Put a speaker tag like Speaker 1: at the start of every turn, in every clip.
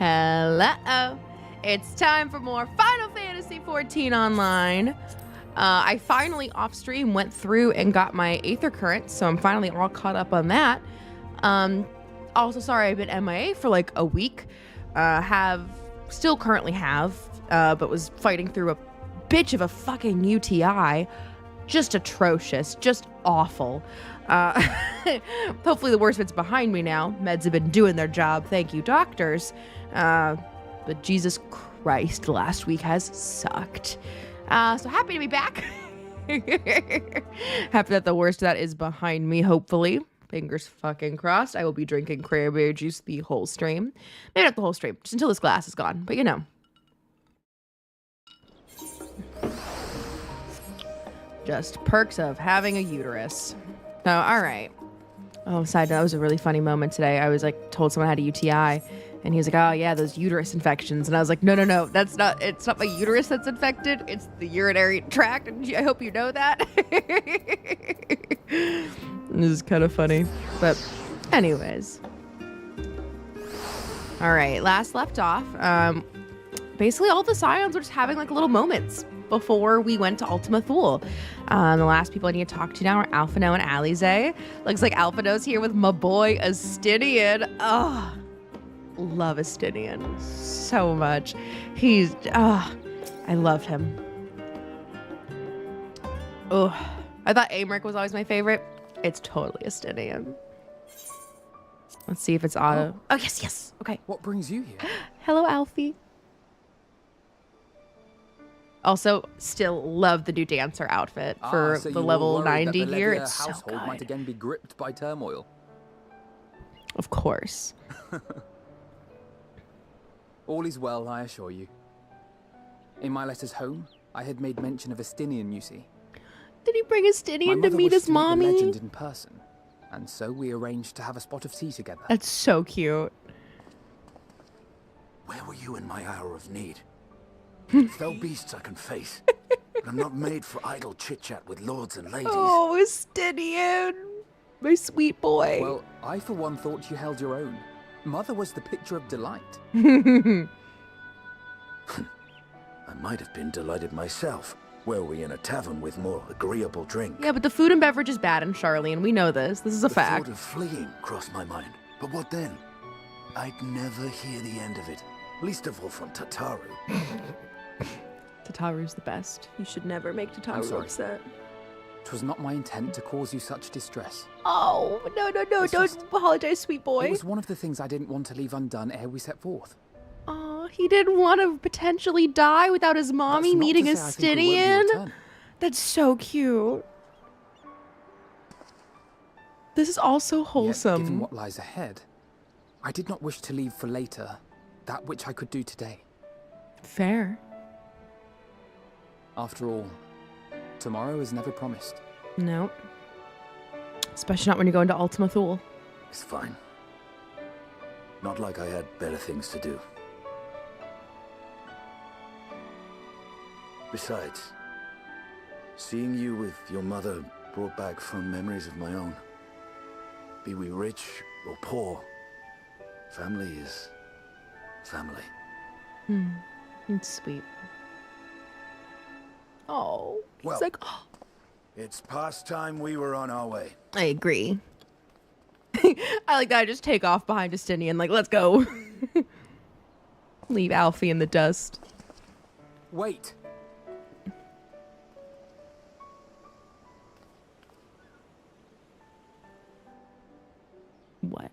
Speaker 1: Hello. It's time for more Final Fantasy XIV Online. I finally off stream went through and got my Aether Current, so I'm finally all caught up on that. Also, sorry I've been MIA for like a week. Currently have, but was fighting through a bitch of a fucking UTI. Just atrocious, just awful. Hopefully the worst of it's behind me now. Meds have been doing their job. Thank you, doctors. But Jesus Christ, last week has sucked. So happy to be back. Happy that the worst of that is behind me, hopefully. Fingers fucking crossed. I will be drinking cranberry juice the whole stream. Maybe not the whole stream, just until this glass is gone. But you know. Just perks of having a uterus. Oh, all right. Oh, side note, that was a really funny moment today. I was like told someone had a UTI, and he was like, "Oh yeah, those uterus infections." And I was like, "No, it's not my uterus that's infected. It's the urinary tract, and I hope you know that." This is kind of funny, but anyways. All right, last left off. Basically, all the Scions were just having like little moments before we went to Ultima Thule. The last people I need to talk to now are Alphino and Alize. Looks like Alphino's here with my boy Astinian. Oh, love Astinian so much. I love him. Oh, I thought Amric was always my favorite. It's totally Astinian. Let's see if it's auto. Oh, yes. Okay.
Speaker 2: What brings you here?
Speaker 1: Hello, Alfie. Also, still love the new dancer outfit for
Speaker 2: so
Speaker 1: the level 90 here.
Speaker 2: It's
Speaker 1: so
Speaker 2: household
Speaker 1: good.
Speaker 2: Might again be gripped by turmoil.
Speaker 1: Of course.
Speaker 2: All is well, I assure you. In my letters home, I had made mention of Astinian, you see.
Speaker 1: Did he bring Astinian to meet his mommy?
Speaker 2: The legend in person, and so we arranged to have a spot of tea together.
Speaker 1: That's so cute.
Speaker 3: Where were you in my hour of need? Fell beasts I can face, but I'm not made for idle chit-chat with lords and ladies.
Speaker 1: Oh, Astinian, my sweet boy.
Speaker 2: Well, I for one thought you held your own. Mother was the picture of delight.
Speaker 3: I might have been delighted myself, were we in a tavern with more agreeable drink.
Speaker 1: Yeah, but the food and beverage is bad in Charlene. We know this. This is a fact.
Speaker 3: The thought of fleeing crossed my mind, but what then? I'd never hear the end of it, least of all from Tataru.
Speaker 1: Tataru's the best. You should never make Tataru upset.
Speaker 2: 'Twas not my intent to cause you such distress.
Speaker 1: Oh, no, don't apologize, sweet boy.
Speaker 2: It was one of the things I didn't want to leave undone ere we set forth.
Speaker 1: Oh, he didn't want to potentially die without his mommy meeting Astinian. That's so cute. This is all so wholesome.
Speaker 2: Yet, given what lies ahead, I did not wish to leave for later that which I could do today.
Speaker 1: Fair.
Speaker 2: After all, tomorrow is never promised.
Speaker 1: No. Especially not when you go into Ultima Thule.
Speaker 3: It's fine. Not like I had better things to do. Besides, seeing you with your mother brought back fond memories of my own. Be we rich or poor, family is family.
Speaker 1: It's sweet. Oh, he's
Speaker 3: Well,
Speaker 1: like, oh.
Speaker 3: It's past time we were on our way.
Speaker 1: I agree. I like that. I just take off behind Astinian, like, let's go. Leave Alfie in the dust.
Speaker 2: Wait!
Speaker 1: What?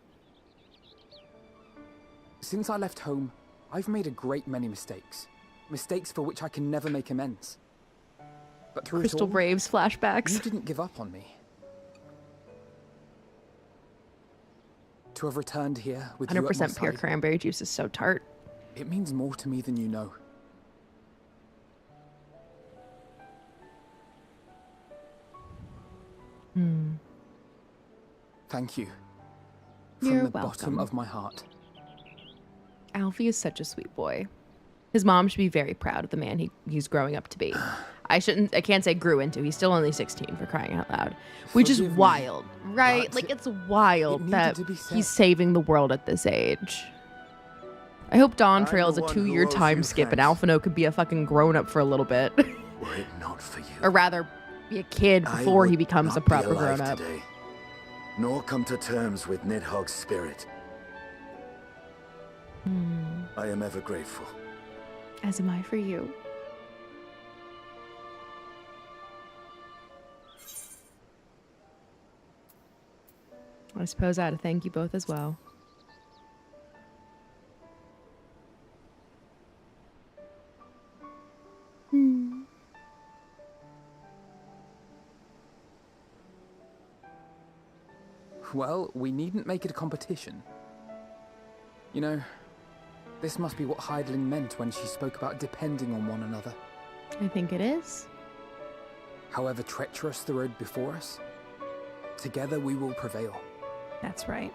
Speaker 2: Since I left home, I've made a great many mistakes. Mistakes for which I can never make amends. But through
Speaker 1: Crystal
Speaker 2: it all,
Speaker 1: Braves flashbacks.
Speaker 2: you didn't give up on me. To have returned here with you at my
Speaker 1: 100% pure
Speaker 2: side,
Speaker 1: cranberry juice is so tart.
Speaker 2: it means more to me than you know. Thank you. From
Speaker 1: You're
Speaker 2: the
Speaker 1: welcome.
Speaker 2: bottom of my heart.
Speaker 1: Alfie is such a sweet boy. His mom should be very proud of the man he's growing up to be. I can't say grew into. He's still only 16 for crying out loud. Which is
Speaker 2: Forgive me,
Speaker 1: wild, right?
Speaker 2: but
Speaker 1: Like, it's wild
Speaker 2: it needed
Speaker 1: that
Speaker 2: to be said.
Speaker 1: he's saving the world at this age. I hope Dawn
Speaker 3: I'm
Speaker 1: Trail is
Speaker 3: the
Speaker 1: a
Speaker 3: one who
Speaker 1: 2-year
Speaker 3: owes
Speaker 1: time
Speaker 3: you
Speaker 1: skip and
Speaker 3: thanks.
Speaker 1: Alphino could be a fucking grown-up for a little bit.
Speaker 3: Were it not for you,
Speaker 1: Or rather, be a kid
Speaker 3: I
Speaker 1: before he
Speaker 3: would
Speaker 1: becomes a
Speaker 3: not be
Speaker 1: proper
Speaker 3: alive
Speaker 1: grown-up.
Speaker 3: today, nor come to terms with Nidhogg's spirit. I am ever grateful.
Speaker 1: As am I for you. I suppose I ought to thank you both as well.
Speaker 2: Well, we needn't make it a competition. You know, this must be what Hydeling meant when she spoke about depending on one another.
Speaker 1: I think it is.
Speaker 2: However treacherous the road before us, together we will prevail.
Speaker 1: That's right.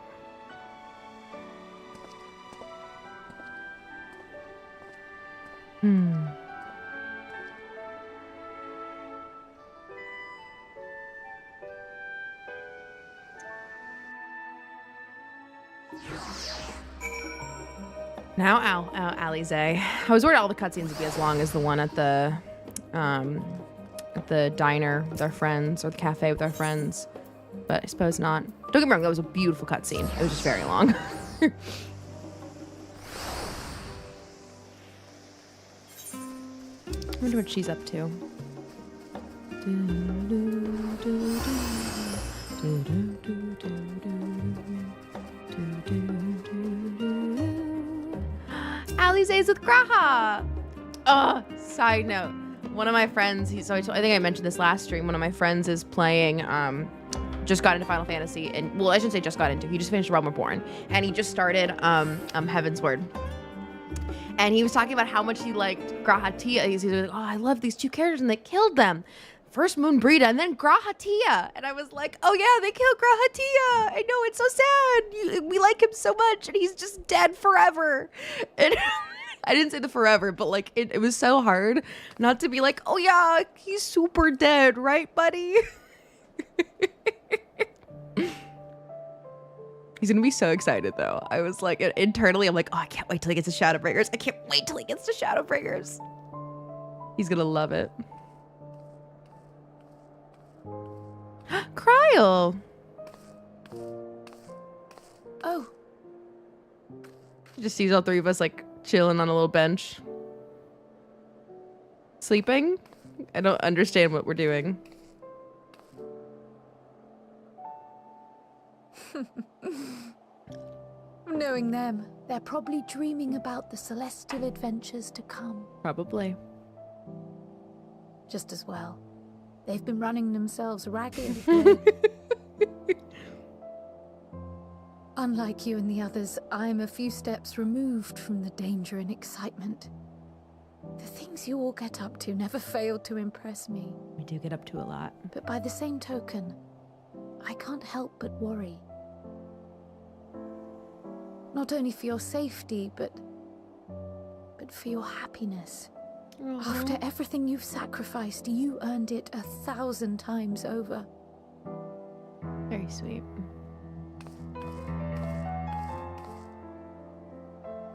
Speaker 1: Now, Alize. I was worried all the cutscenes would be as long as the one at the diner with our friends, or the cafe with our friends, but I suppose not. Don't get me wrong, that was a beautiful cutscene. It was just very long. I wonder what she's up to. Alize's with Graha. Side note. One of my friends, I think I mentioned this last stream, one of my friends is playing, just got into Final Fantasy, and, well, I shouldn't say just got into, he just finished Realm Reborn, and he just started, Heaven's Word. And he was talking about how much he liked Grahatia. He's like, oh, I love these two characters, and they killed them. First Moon Brita, and then Grahatia. And I was like, oh yeah, they killed Grahatia. I know, it's so sad. We like him so much, and he's just dead forever. And I didn't say the forever, but like it was so hard not to be like, oh yeah, he's super dead, right, buddy? He's gonna be so excited though. I was like, internally, I'm like, oh, I can't wait till he gets to Shadowbringers. I can't wait till he gets to Shadowbringers. He's gonna love it. Kryl.
Speaker 4: Oh.
Speaker 1: He just sees all three of us like chilling on a little bench. Sleeping? I don't understand what we're doing.
Speaker 4: Knowing them, they're probably dreaming about the celestial adventures to come.
Speaker 1: Probably.
Speaker 4: Just as well. They've been running themselves ragged. Unlike you and the others, I'm a few steps removed from the danger and excitement. The things you all get up to never fail to impress me.
Speaker 1: We do get up to a lot.
Speaker 4: But by the same token, I can't help but worry. Not only for your safety, but for your happiness.
Speaker 1: Aww.
Speaker 4: After everything you've sacrificed, you earned it 1,000 times over.
Speaker 1: Very sweet.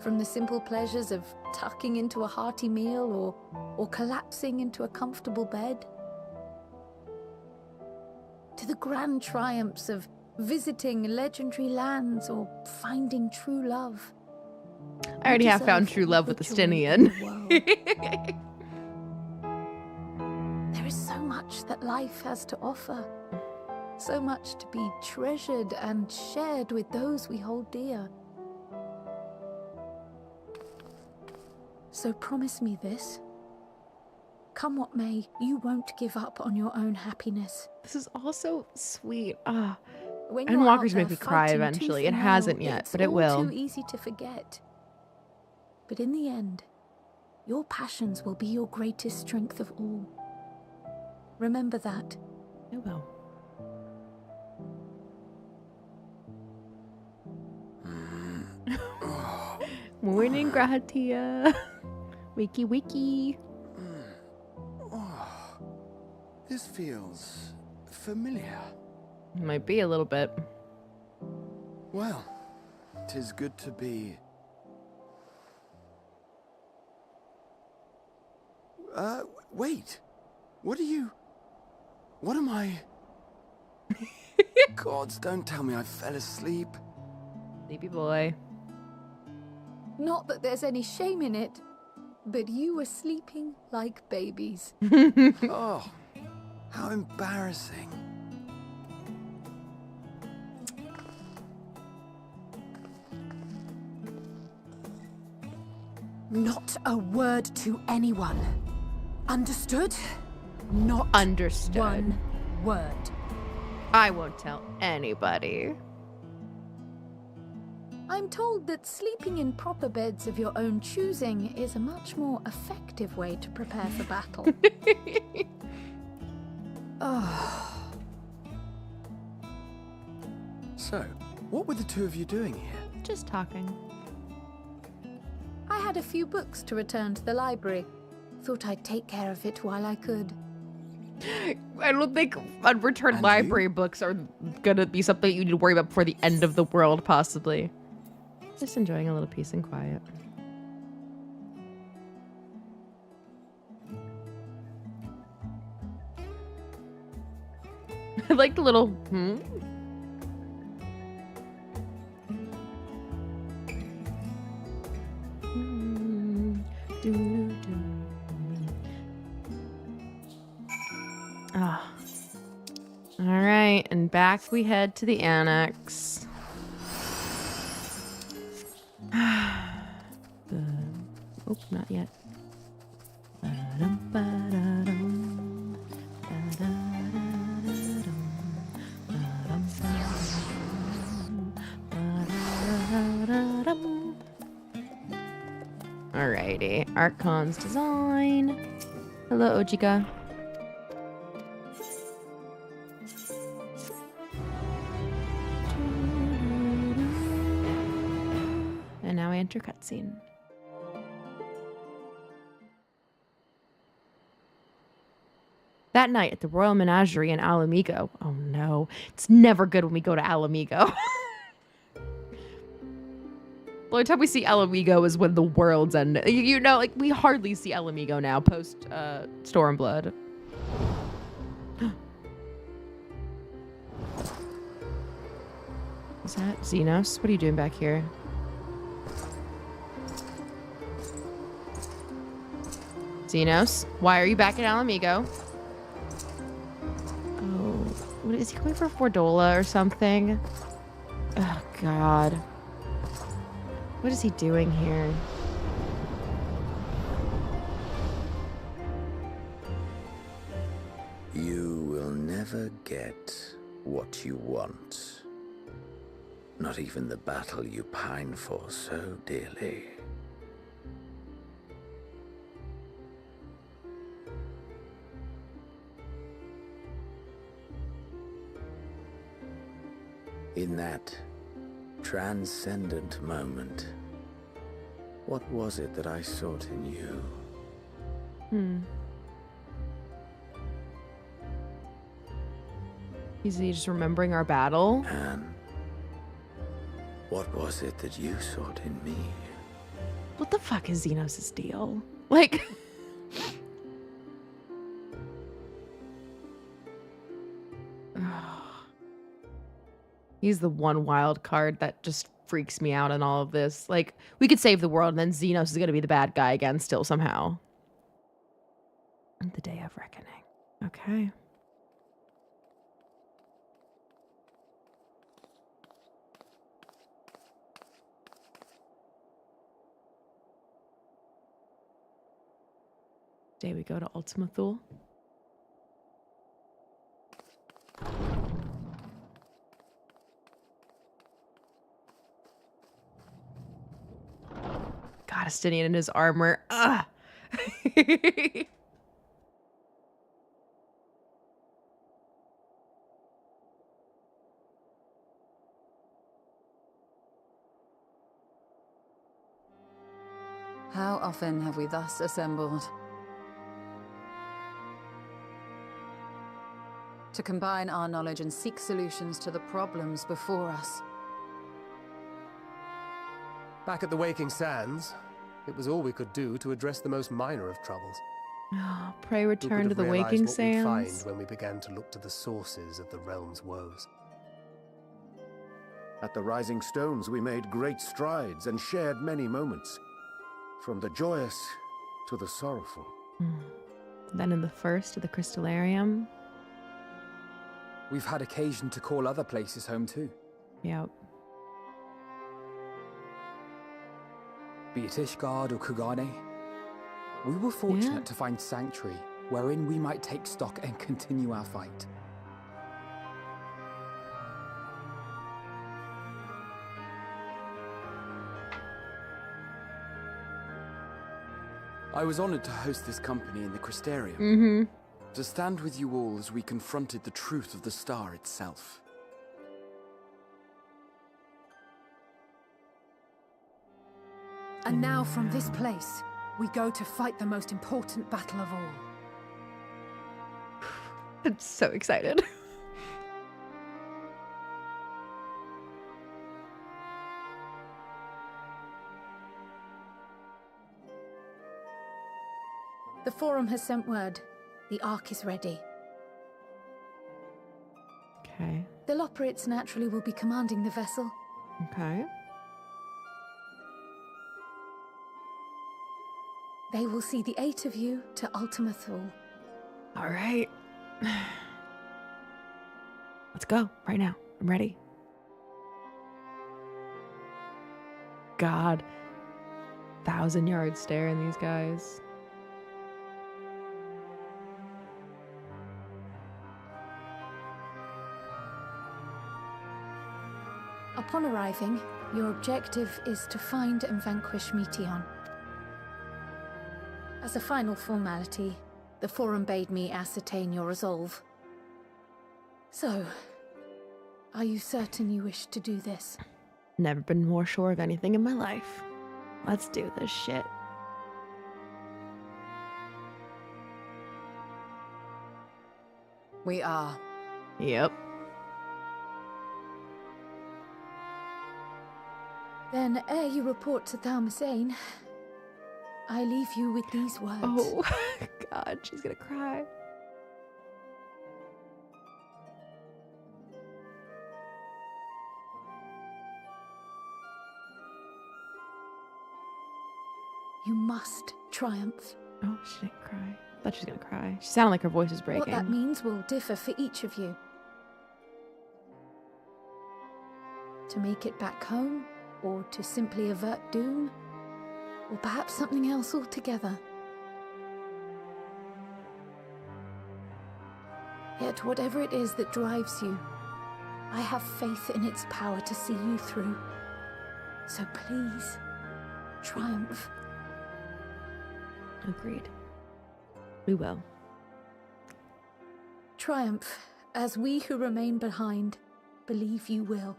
Speaker 4: From the simple pleasures of tucking into a hearty meal or collapsing into a comfortable bed, to the grand triumphs of visiting legendary lands or finding true love.
Speaker 1: I already have found true love with the Stinian.
Speaker 4: There is so much that life has to offer. So much to be treasured and shared with those we hold dear. So promise me this. Come what may, you won't give up on your own happiness.
Speaker 1: This is also sweet.
Speaker 4: When
Speaker 1: And
Speaker 4: you're
Speaker 1: Walker's
Speaker 4: out there
Speaker 1: make me cry
Speaker 4: fighting
Speaker 1: eventually.
Speaker 4: tooth
Speaker 1: It
Speaker 4: and
Speaker 1: hasn't
Speaker 4: nail,
Speaker 1: yet,
Speaker 4: it's
Speaker 1: but it
Speaker 4: all
Speaker 1: will.
Speaker 4: too easy to forget. But in the end, your passions will be your greatest strength of all. Remember that.
Speaker 1: I will. Morning, Grahatia. Wiki wiki.
Speaker 3: Oh, this feels familiar.
Speaker 1: Might be a little bit.
Speaker 3: Well, 'tis good to be Wait. What am I? Gods, don't tell me I fell asleep.
Speaker 1: Sleepy boy.
Speaker 4: Not that there's any shame in it, but you were sleeping like babies.
Speaker 3: Oh, how embarrassing.
Speaker 4: Not a word to anyone. Understood? Not
Speaker 1: Understood.
Speaker 4: one word.
Speaker 1: I won't tell anybody.
Speaker 4: I'm told that sleeping in proper beds of your own choosing is a much more effective way to prepare for battle. Oh.
Speaker 3: So, what were the two of you doing here?
Speaker 1: Just talking.
Speaker 4: I had a few books to return to the library. Thought I'd take care of it while I could.
Speaker 1: I don't think unreturned
Speaker 3: And
Speaker 1: library books are gonna be something you need to worry about before the end of the world, possibly. Just enjoying a little peace and quiet. I like the little Ah. All right, and back we head to the annex. Oh, not yet. Alrighty, Archon's design. Hello, Ojika. And now we enter cutscene. That night at the Royal Menagerie in Alamigo. Oh no, it's never good when we go to Alamigo. The only time we see Alamigo is when the world's end. You know, like, we hardly see Alamigo now post Stormblood. Is that Xenos? What are you doing back here? Xenos, why are you back at Alamigo? Oh, what is he going for Fordola or something? Oh God. What is he doing here?
Speaker 3: You will never get what you want. Not even the battle you pine for so dearly. In that transcendent moment, what was it that I sought in you?
Speaker 1: Is he just remembering our battle?
Speaker 3: And what was it that you sought in me?
Speaker 1: What the fuck is Xenos' deal? Like... He's the one wild card that just freaks me out in all of this. Like, we could save the world and then Xenos is going to be the bad guy again still somehow. The day of reckoning. Okay. Today we go to Ultima Thule. God, Estinian in his armor. Ugh.
Speaker 5: How often have we thus assembled? To combine our knowledge and seek solutions to the problems before us.
Speaker 6: Back at the Waking Sands, it was all we could do to address the most minor of troubles.
Speaker 1: Pray
Speaker 6: Who
Speaker 1: return
Speaker 6: could
Speaker 1: to
Speaker 6: have
Speaker 1: the
Speaker 6: realized
Speaker 1: waking
Speaker 6: what we'd find
Speaker 1: sands.
Speaker 6: when we began to look to the sources of the realm's woes?
Speaker 3: At the Rising Stones, we made great strides and shared many moments, from the joyous to the sorrowful.
Speaker 1: Then in the first of the Crystallarium.
Speaker 2: We've had occasion to call other places home too.
Speaker 1: Yep.
Speaker 2: Be it Ishgard or Kugane. We were fortunate
Speaker 1: Yeah.
Speaker 2: to find sanctuary wherein we might take stock and continue our fight.
Speaker 7: I was honored to host this company in the Crystarium.
Speaker 1: Mm-hmm.
Speaker 7: To stand with you all as we confronted the truth of the star itself.
Speaker 5: And now from this place, we go to fight the most important battle of all.
Speaker 1: I'm so excited.
Speaker 4: The Forum has sent word. The Ark is ready.
Speaker 1: Okay.
Speaker 4: The Loporrits naturally will be commanding the vessel.
Speaker 1: Okay.
Speaker 4: They will see the 8 of you to Ultima Thule.
Speaker 1: All right. Let's go right now. I'm ready. God. 1,000-yard stare in these guys.
Speaker 4: Upon arriving, your objective is to find and vanquish Meteion. As a final formality, the Forum bade me ascertain your resolve. So, are you certain you wish to do this?
Speaker 1: Never been more sure of anything in my life. Let's do this shit.
Speaker 5: We are.
Speaker 1: Yep.
Speaker 4: Then, ere you report to Thalmasane, I leave you with these words.
Speaker 1: Oh, God, she's gonna cry.
Speaker 4: You must triumph.
Speaker 1: Oh, she didn't cry. I thought she was gonna cry. She sounded like her voice was breaking.
Speaker 4: What that means will differ for each of you. To make it back home, or to simply avert doom, or perhaps something else altogether. Yet whatever it is that drives you, I have faith in its power to see you through. So please, triumph.
Speaker 1: Agreed. We will.
Speaker 4: Triumph, as we who remain behind believe you will.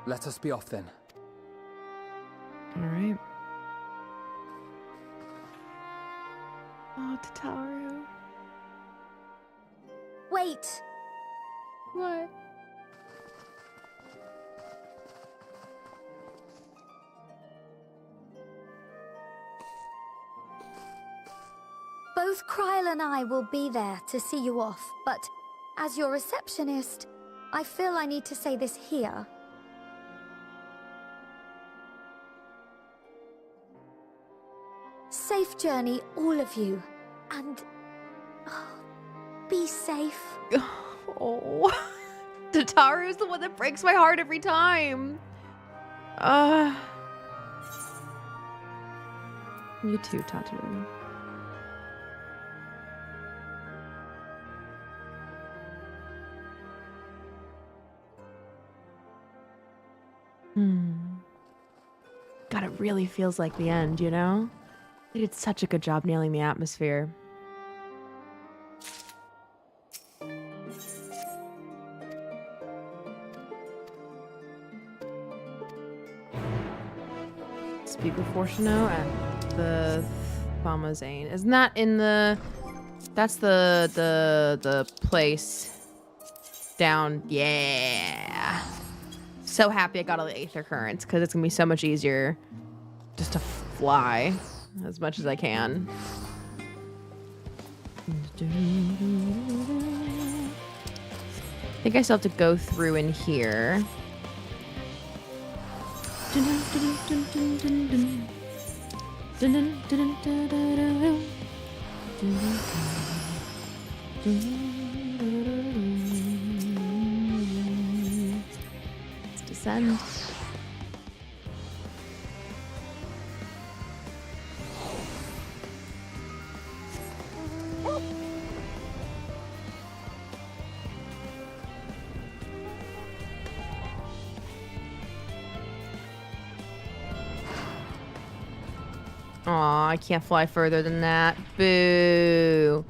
Speaker 2: Let us be off then.
Speaker 1: All right. Oh, Tataru.
Speaker 8: Wait!
Speaker 1: What?
Speaker 8: Both Kryl and I will be there to see you off, but as your receptionist, I feel I need to say this here. Safe journey, all of you, and be safe.
Speaker 1: Oh. Tataru's the one that breaks my heart every time. You too, Tataru. God, it really feels like the end, you know? They did such a good job nailing the atmosphere. Speak with Fortuno at the Thalmasane. Isn't that in the... That's the place down... Yeah. So happy I got all the aether currents because it's gonna be so much easier just to fly as much as I can. I think I still have to go through in here. Let's descend. Aw, I can't fly further than that. Boo.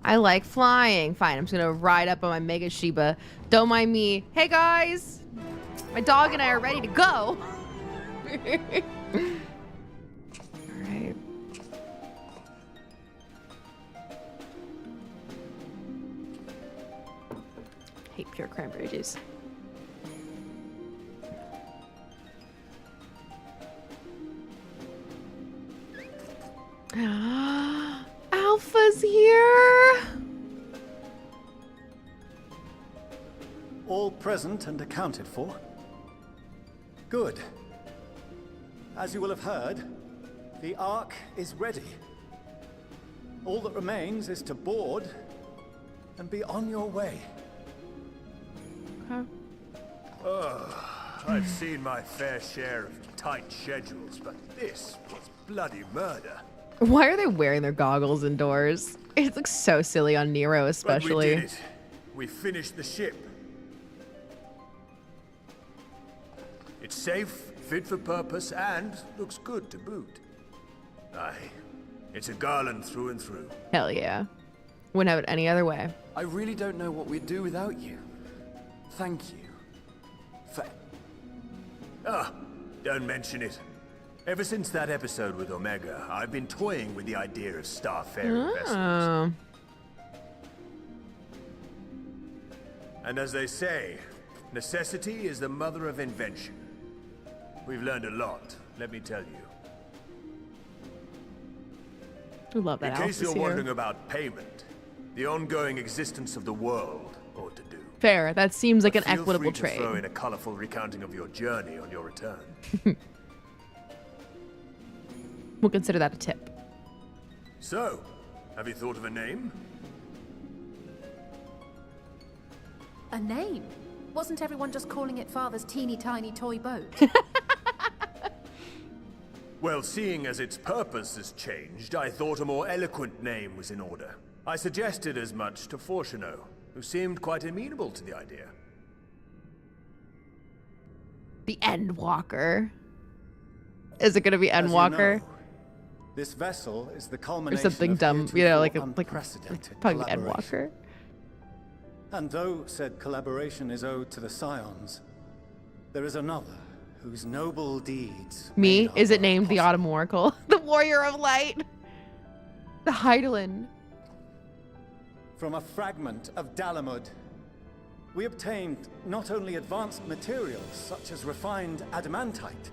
Speaker 1: I like flying. Fine, I'm just gonna ride up on my Mega Shiba. Don't mind me. Hey guys! My dog and I are ready to go. Alright. Hate pure cranberry juice. Alpha's here.
Speaker 9: All present and accounted for? Good. As you will have heard, the Ark is ready. All that remains is to board and be on your way.
Speaker 1: Okay.
Speaker 10: I've seen my fair share of tight schedules, but this was bloody murder.
Speaker 1: Why are they wearing their goggles indoors? It looks so silly on Nero, especially.
Speaker 10: But we did it. We finished the ship. It's safe, fit for purpose, and looks good to boot. Aye, it's a garland through and through.
Speaker 1: Hell yeah. Wouldn't have it any other way.
Speaker 7: I really don't know what we'd do without you. Thank you.
Speaker 10: Don't mention it. Ever since that episode with Omega, I've been toying with the idea of starfaring vessels. And as they say, necessity is the mother of invention. We've learned a lot, let me tell you.
Speaker 1: I love that.
Speaker 10: In case you're wondering about payment, the ongoing existence of the world ought to do.
Speaker 1: Fair. That seems like an
Speaker 10: Feel
Speaker 1: equitable
Speaker 10: free to
Speaker 1: trade.
Speaker 10: throw in a colorful recounting of your journey on your return.
Speaker 1: We'll consider that a tip.
Speaker 10: So, have you thought of a name?
Speaker 5: A name? Wasn't everyone just calling it Father's teeny tiny toy boat?
Speaker 10: Well, seeing as its purpose has changed, I thought a more eloquent name was in order. I suggested as much to Fortuno, who seemed quite amenable to the idea.
Speaker 1: The Endwalker. Is it going to be
Speaker 9: As you
Speaker 1: Endwalker?
Speaker 9: know, this vessel is the
Speaker 1: Or
Speaker 9: culmination
Speaker 1: something
Speaker 9: of
Speaker 1: dumb, you know, like
Speaker 9: unprecedented
Speaker 1: probably
Speaker 9: collaboration.
Speaker 1: Endwalker.
Speaker 9: And though said collaboration is owed to the Scions, there is another whose noble deeds...
Speaker 1: Me? Is it named the Autumn Oracle? The Warrior of Light? The Heidelin?
Speaker 9: From a fragment of Dalamud, we obtained not only advanced materials such as refined adamantite,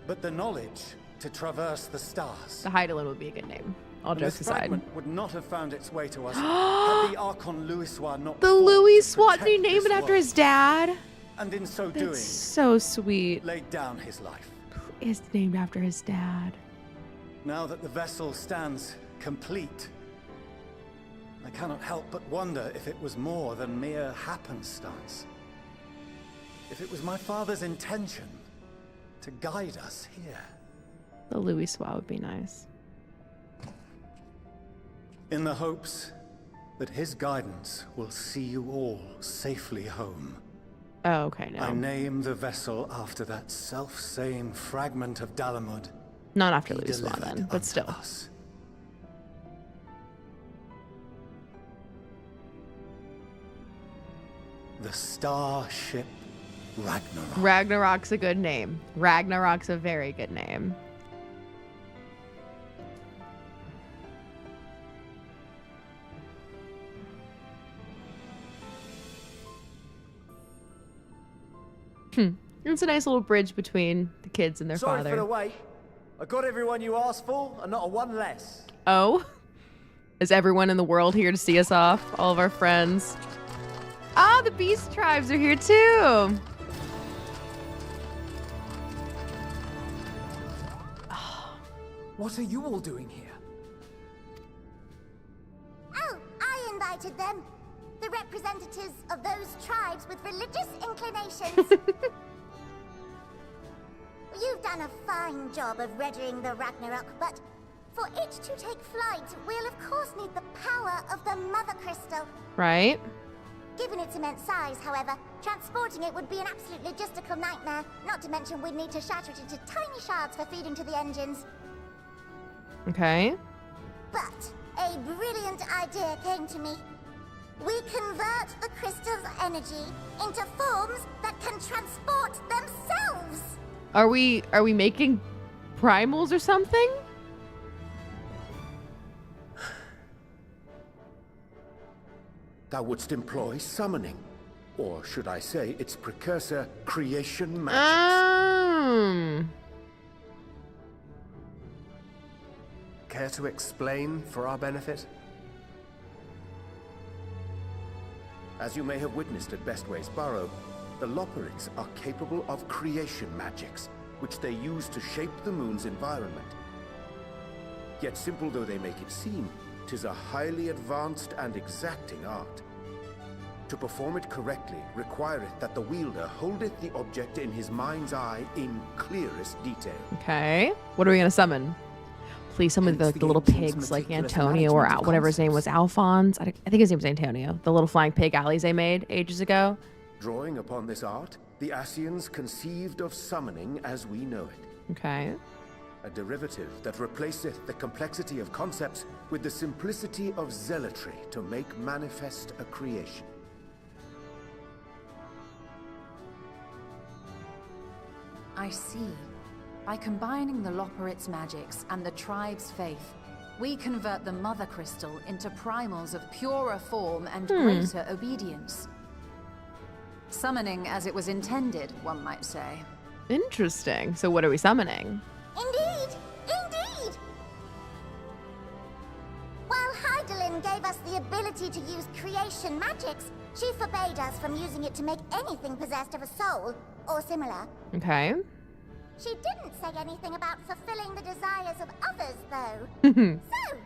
Speaker 9: but the knowledge to traverse the stars.
Speaker 1: The Heidelin would be a good name. All
Speaker 9: And
Speaker 1: jokes
Speaker 9: this
Speaker 1: aside.
Speaker 9: fragment would not have found its way to us had the Archon Louisois not
Speaker 1: The
Speaker 9: fought to
Speaker 1: Louisois, did he
Speaker 9: protect
Speaker 1: name
Speaker 9: this
Speaker 1: it after
Speaker 9: world,
Speaker 1: his dad?
Speaker 9: and in so
Speaker 1: That's
Speaker 9: doing,
Speaker 1: so sweet.
Speaker 9: laid down his life.
Speaker 1: It's named after his dad.
Speaker 9: Now that the vessel stands complete, I cannot help but wonder if it was more than mere happenstance. If it was my father's intention to guide us here.
Speaker 1: The Louisois would be nice.
Speaker 9: In the hopes that his guidance will see you all safely home.
Speaker 1: Oh, okay, no.
Speaker 9: I name the vessel after that self-same fragment of Dalamud.
Speaker 1: Not after
Speaker 9: he
Speaker 1: Louisois
Speaker 9: delivered
Speaker 1: then, but
Speaker 9: unto
Speaker 1: still.
Speaker 9: us. The starship Ragnarok.
Speaker 1: Ragnarok's a good name. Ragnarok's a very good name. It's a nice little bridge between the kids and their
Speaker 11: Sorry
Speaker 1: father.
Speaker 11: for the wait. I got everyone you asked for, and not a one less.
Speaker 1: Oh? Is everyone in the world here to see us off? All of our friends? Ah, the beast tribes are here too!
Speaker 2: What are you all doing here?
Speaker 12: Oh, I invited them. The representatives of those tribes with religious inclinations. You've done a fine job of readying the Ragnarok, but for it to take flight, we'll of course need the power of the Mother Crystal.
Speaker 1: Right?
Speaker 12: Given its immense size, however, transporting it would be an absolute logistical nightmare, not to mention we'd need to shatter it into tiny shards for feeding to the engines.
Speaker 1: Okay.
Speaker 12: But a brilliant idea came to me. We convert the crystal's energy into forms that can transport themselves.
Speaker 1: Are we making primals or something?
Speaker 3: Thou wouldst employ summoning. Or should I say its precursor, creation magics.
Speaker 6: Care to explain for our benefit?
Speaker 3: As you may have witnessed at Bestway's Burrow, the Loporrits are capable of creation magics, which they use to shape the moon's environment. Yet simple though they make it seem, 'tis a highly advanced and exacting art. To perform it correctly requireth that the wielder holdeth the object in his mind's eye in clearest detail.
Speaker 1: Okay. What are we gonna summon? Please summon the little pigs like Antonio or whatever his name was, Alphonse. I think his name was Antonio. The little flying pig Alize made ages ago.
Speaker 3: Drawing upon this art, the Ascians conceived of summoning as we know it.
Speaker 1: Okay.
Speaker 3: A derivative that replaceth the complexity of concepts with the simplicity of zealotry to make manifest a creation.
Speaker 13: I see. By combining the Loporrits' magics and the tribe's faith, we convert the Mother Crystal into primals of purer form and greater obedience. Summoning as it was intended, one might say.
Speaker 1: Interesting. So what are we summoning?
Speaker 12: Indeed! Indeed! While Heidelin gave us the ability to use creation magics, she forbade us from using it to make anything possessed of a soul, or similar.
Speaker 1: Okay.
Speaker 12: She didn't say anything about fulfilling the desires of others, though. So,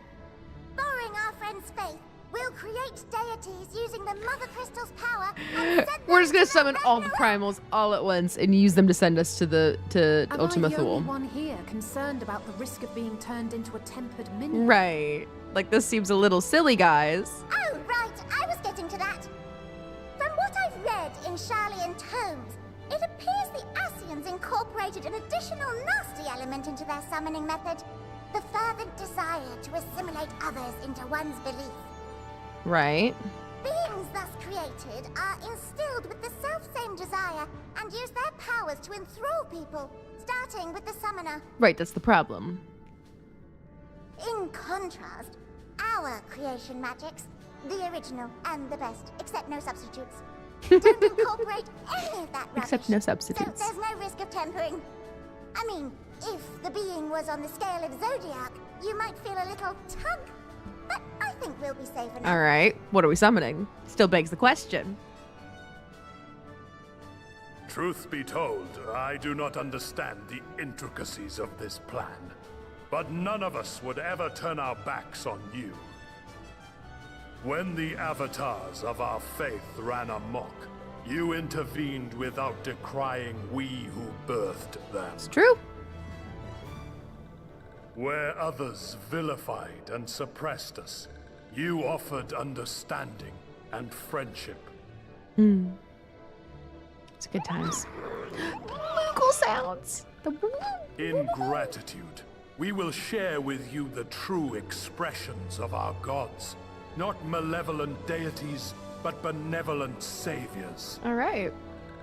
Speaker 12: borrowing our friend's faith, we'll create deities using the Mother Crystal's power and send
Speaker 1: We're just gonna summon all the primals all at once and use them to send us to Ultima
Speaker 5: Am I the
Speaker 1: Thule.
Speaker 5: only one here concerned about the risk of being turned into a tempered minion?
Speaker 1: Right. Like, this seems a little silly, guys.
Speaker 12: Oh, right, I was getting to that. From what I've read in Sharlayan tomes, it appears the Ascians incorporated an additional nasty element into their summoning method. The fervent desire to assimilate others into one's belief.
Speaker 1: Right.
Speaker 12: Beings thus created are instilled with the self-same desire and use their powers to enthrall people, starting with the summoner.
Speaker 1: Right, that's the problem.
Speaker 12: In contrast, our creation magics, the original and the best, except no substitutes, don't incorporate any of that rubbish.
Speaker 1: Except no substitutes.
Speaker 12: So there's no risk of tempering. I mean, if the being was on the scale of Zodiac, you might feel a little tug. But I think we'll be safe enough.
Speaker 1: All right. What are we summoning? Still begs the question.
Speaker 10: Truth be told, I do not understand the intricacies of this plan. But none of us would ever turn our backs on you. When the avatars of our faith ran amok, you intervened without decrying we who birthed them.
Speaker 1: It's true.
Speaker 10: Where others vilified and suppressed us, you offered understanding and friendship.
Speaker 1: It's good times. Moogle sounds.
Speaker 10: In gratitude, we will share with you the true expressions of our gods. Not malevolent deities, but benevolent saviors.
Speaker 1: All right.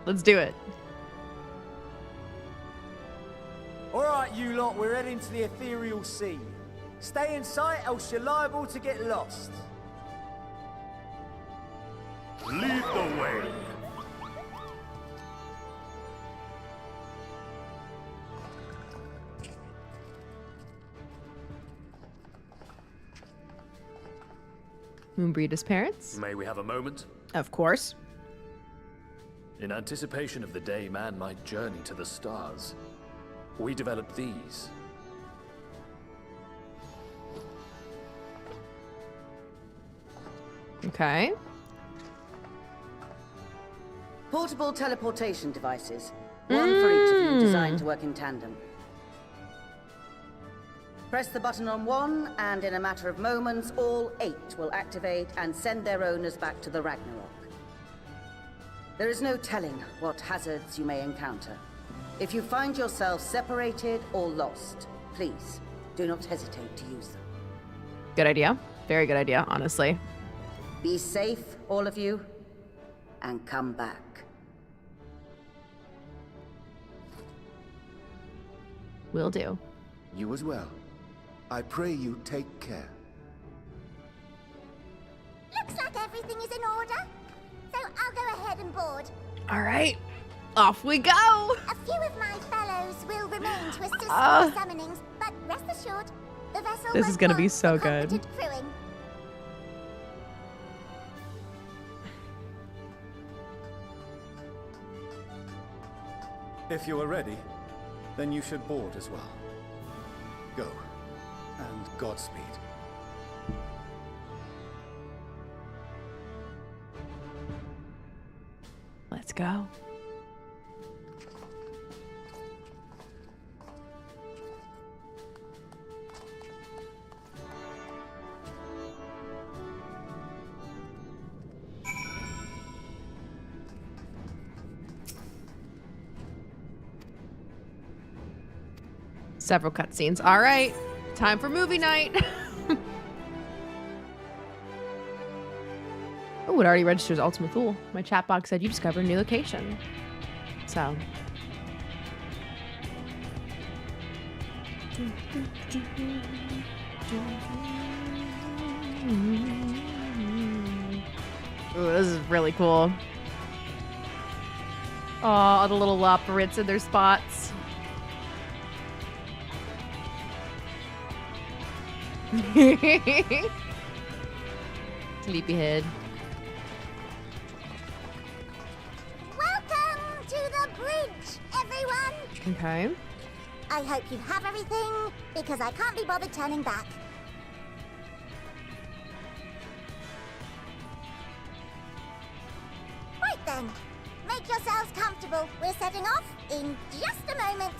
Speaker 1: Let's do it.
Speaker 11: Alright, you lot, we're heading to the ethereal sea. Stay in sight, else you're liable to get lost.
Speaker 10: Lead the way.
Speaker 1: Moonbreeder's parents.
Speaker 14: May we have a moment?
Speaker 1: Of course.
Speaker 14: In anticipation of the day man might journey to the stars, we developed these.
Speaker 1: Okay.
Speaker 15: Portable teleportation devices. One for each of you, designed to work in tandem. Press the button on one, and in a matter of moments, all 8 will activate and send their owners back to the Ragnarok. There is no telling what hazards you may encounter. If you find yourself separated or lost, please do not hesitate to use them.
Speaker 1: Good idea. Very good idea, honestly.
Speaker 15: Be safe, all of you, and come back.
Speaker 1: Will do.
Speaker 3: You as well. I pray you take care.
Speaker 12: Looks like everything is in order. So I'll go ahead and board.
Speaker 1: All right. Off we go.
Speaker 12: A few of my fellows will remain to assist with the summonings, but rest assured, the vessel
Speaker 1: This is gonna be so good.
Speaker 12: crewing.
Speaker 9: If you are ready, then you should board as well. Go, and Godspeed.
Speaker 1: Let's go. Several cutscenes. All right, time for movie night. Oh, it already registers Ultima Thule. My chat box said you discovered a new location. So. Ooh, this is really cool. Oh, the little loporits in their spots. Sleepyhead.
Speaker 12: Welcome to the bridge, everyone.
Speaker 1: Okay.
Speaker 12: I hope you have everything, because I can't be bothered turning back. Right then, make yourselves comfortable. We're setting off in just a moment.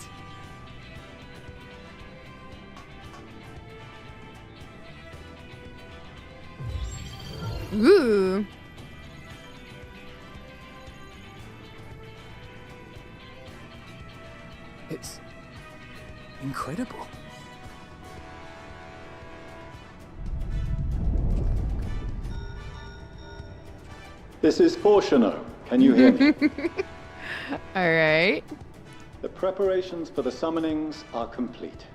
Speaker 1: Ooh.
Speaker 2: It's incredible.
Speaker 16: This is Portiono. Can you hear me?
Speaker 1: All right.
Speaker 16: The preparations for the summonings are complete.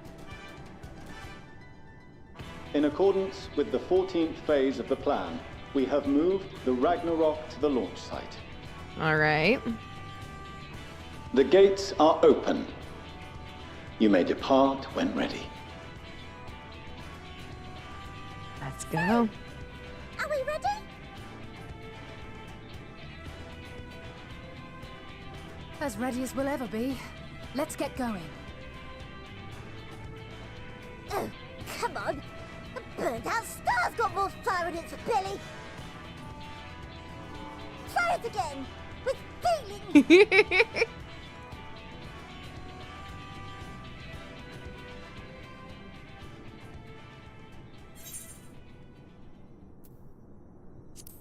Speaker 16: In accordance with the 14th phase of the plan, we have moved the Ragnarok to the launch site.
Speaker 1: All right.
Speaker 16: The gates are open. You may depart when ready.
Speaker 1: Let's go.
Speaker 12: Are we ready?
Speaker 5: As ready as we'll ever be. Let's get going.
Speaker 12: Oh, come on. The burnt-out star's got more fire in its belly. Try it again, with feeling.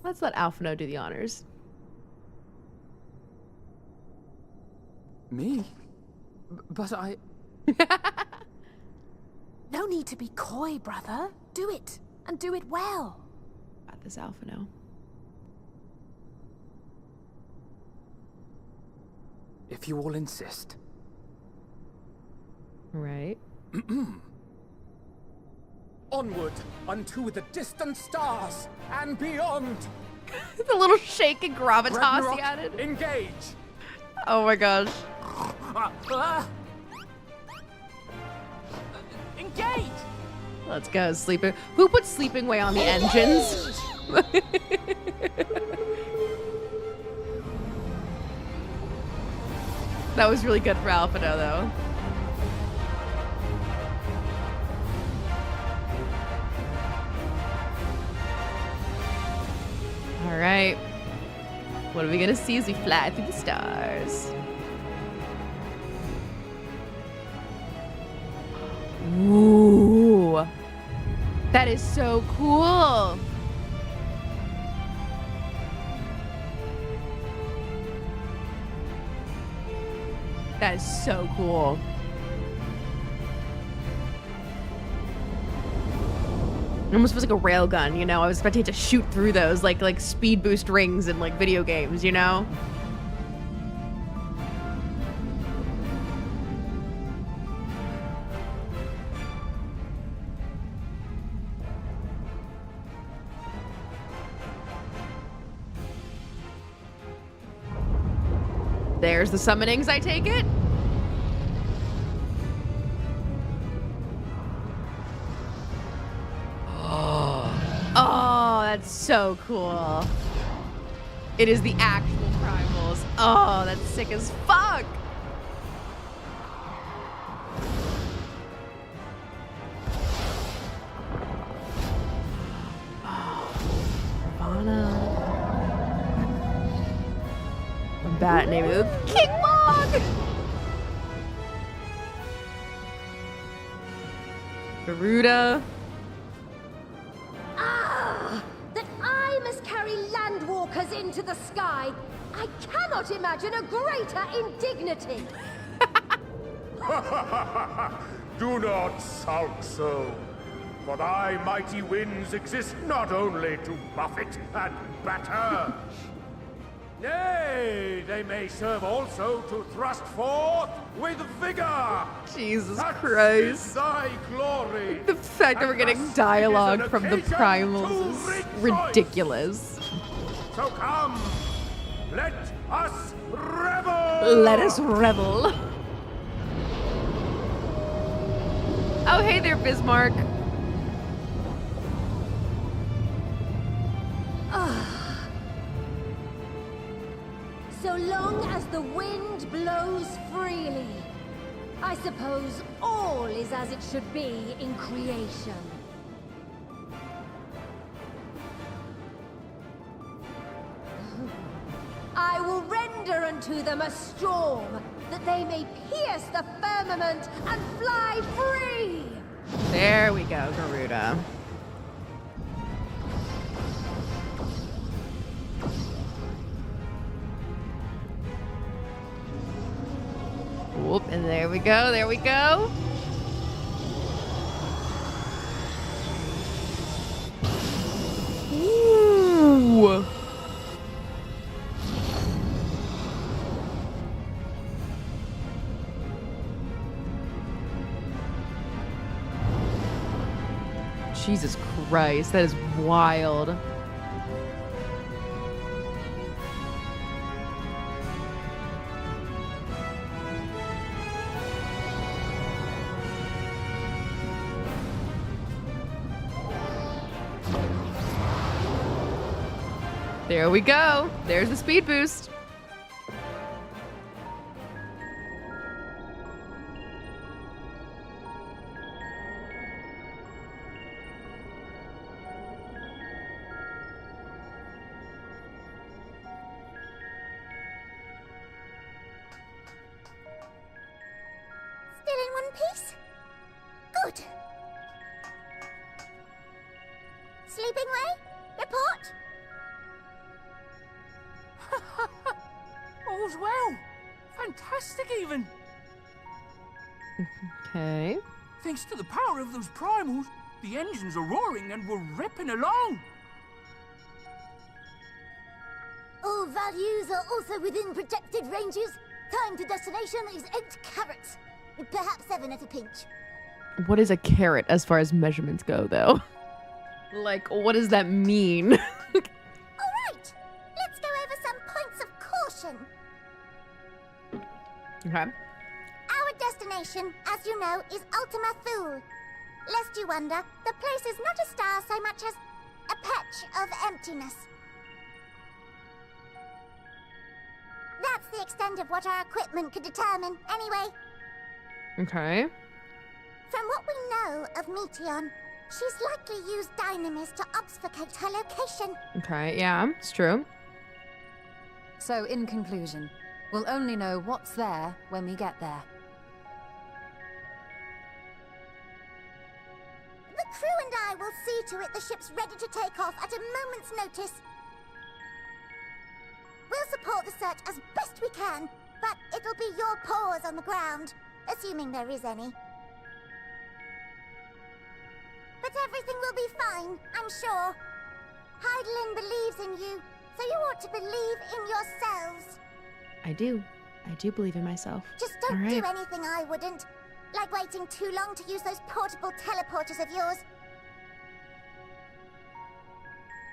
Speaker 1: Let's let Alphino do the honors.
Speaker 2: Me? But I...
Speaker 5: No need to be coy, brother. Do it, and do it well.
Speaker 1: Got this, Alphino.
Speaker 2: If you all insist.
Speaker 1: Right.
Speaker 2: Onward unto the distant stars and beyond.
Speaker 1: The little shake and gravitas
Speaker 2: Ragnarok,
Speaker 1: he added.
Speaker 2: Engage.
Speaker 1: Oh my gosh.
Speaker 11: Engage!
Speaker 1: Let's go, sleeping. Who put sleeping way on the engines? That was really good for Alphino, though. All right. What are we gonna see as we fly through the stars? Ooh. That is so cool. That is so cool. It almost feels like a railgun, you know? I was expecting it to shoot through those like speed boost rings in like video games, you know? There's the summonings, I take it? Oh, that's so cool. It is the actual primals. Oh, that's sick as fuck. Bat name is Kickbog! Garuda.
Speaker 17: Ah! That I must carry landwalkers into the sky! I cannot imagine a greater indignity!
Speaker 10: Do not sulk so, for thy mighty winds exist not only to buffet and batter. Nay, they may serve also to thrust forth with vigor.
Speaker 1: Jesus
Speaker 10: Such
Speaker 1: Christ.
Speaker 10: is thy glory.
Speaker 1: The fact that we're getting dialogue from the primals is ridiculous.
Speaker 10: So come, let us revel.
Speaker 1: Let us revel. Oh, hey there, Bismarck.
Speaker 17: So long as the wind blows freely, I suppose all is as it should be in creation. I will render unto them a storm, that they may pierce the firmament and fly free!
Speaker 1: There we go, Garuda. Whoop, and there we go, there we go. Ooh. Jesus Christ, that is wild. There we go. There's the speed boost.
Speaker 12: Still in one piece? Good. Sleeping way? Report?
Speaker 18: All's well. Fantastic, even.
Speaker 1: Okay.
Speaker 18: Thanks to the power of those primals, the engines are roaring and we're ripping along.
Speaker 12: All values are also within projected ranges. Time to destination is 8 carats. Perhaps 7 at a pinch.
Speaker 1: What is a carat as far as measurements go, though? Like, what does that mean?
Speaker 12: Alright, let's go over some points of caution.
Speaker 1: Okay.
Speaker 12: Our destination, as you know, is Ultima Thule. Lest you wonder, the place is not a star so much as A patch of emptiness. That's the extent of what our equipment could determine, anyway.
Speaker 1: Okay.
Speaker 12: From what we know of Meteion, she's likely used dynamis to obfuscate her location.
Speaker 1: Okay, yeah, it's true.
Speaker 13: So, in conclusion, we'll only know what's there when we get there.
Speaker 12: The crew and I will see to it the ship's ready to take off at a moment's notice. We'll support the search as best we can, but it'll be your paws on the ground, assuming there is any. But everything will be fine, I'm sure. Hydaelyn believes in you, so you ought to believe in yourselves.
Speaker 1: I do believe in myself.
Speaker 12: Just don't
Speaker 1: All right.
Speaker 12: do anything I wouldn't. Like waiting too long to use those portable teleporters of yours.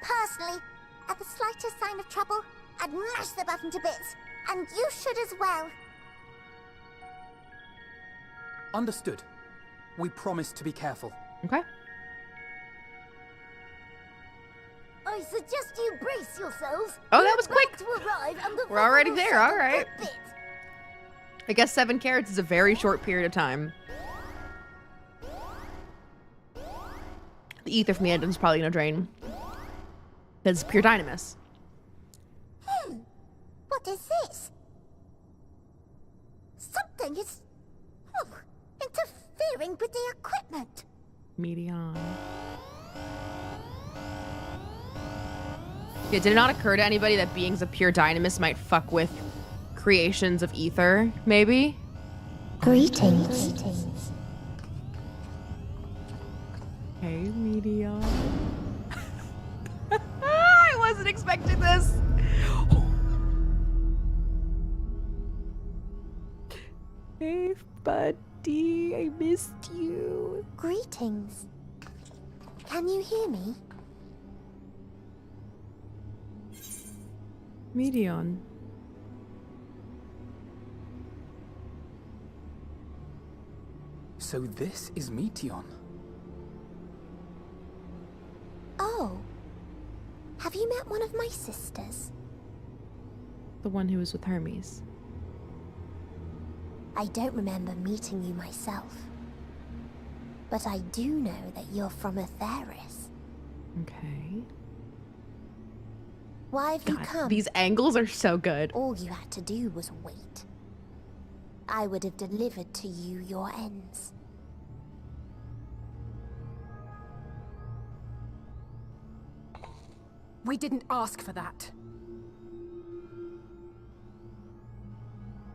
Speaker 12: Personally, at the slightest sign of trouble, I'd mash the button to bits. And you should as well.
Speaker 2: Understood. We promise to be careful.
Speaker 1: Okay.
Speaker 17: I suggest you brace yourselves.
Speaker 1: Oh, that was quick.
Speaker 17: To arrive and the
Speaker 1: We're already
Speaker 17: will
Speaker 1: there,
Speaker 17: settle
Speaker 1: all right.
Speaker 17: a bit.
Speaker 1: I guess 7 carats is a very short period of time. The ether from the engine's probably gonna drain. That's pure dynamis.
Speaker 12: What is this? Something is interfering with the equipment.
Speaker 1: Meteion. Yeah, did it not occur to anybody that beings of pure dynamis might fuck with creations of ether, maybe?
Speaker 8: Greetings.
Speaker 1: Hey, Meteion. I wasn't expecting this. Hey, buddy, I missed you.
Speaker 8: Greetings. Can you hear me?
Speaker 1: Meteion.
Speaker 2: So this is Meteion.
Speaker 8: Oh. Have you met one of my sisters?
Speaker 1: The one who was with Hermes.
Speaker 8: I don't remember meeting you myself. But I do know that you're from Atheris.
Speaker 1: Okay.
Speaker 8: Why have you
Speaker 1: God,
Speaker 8: come?
Speaker 1: these angles are so good.
Speaker 8: All you had to do was wait. I would have delivered to you your ends.
Speaker 5: We didn't ask for that.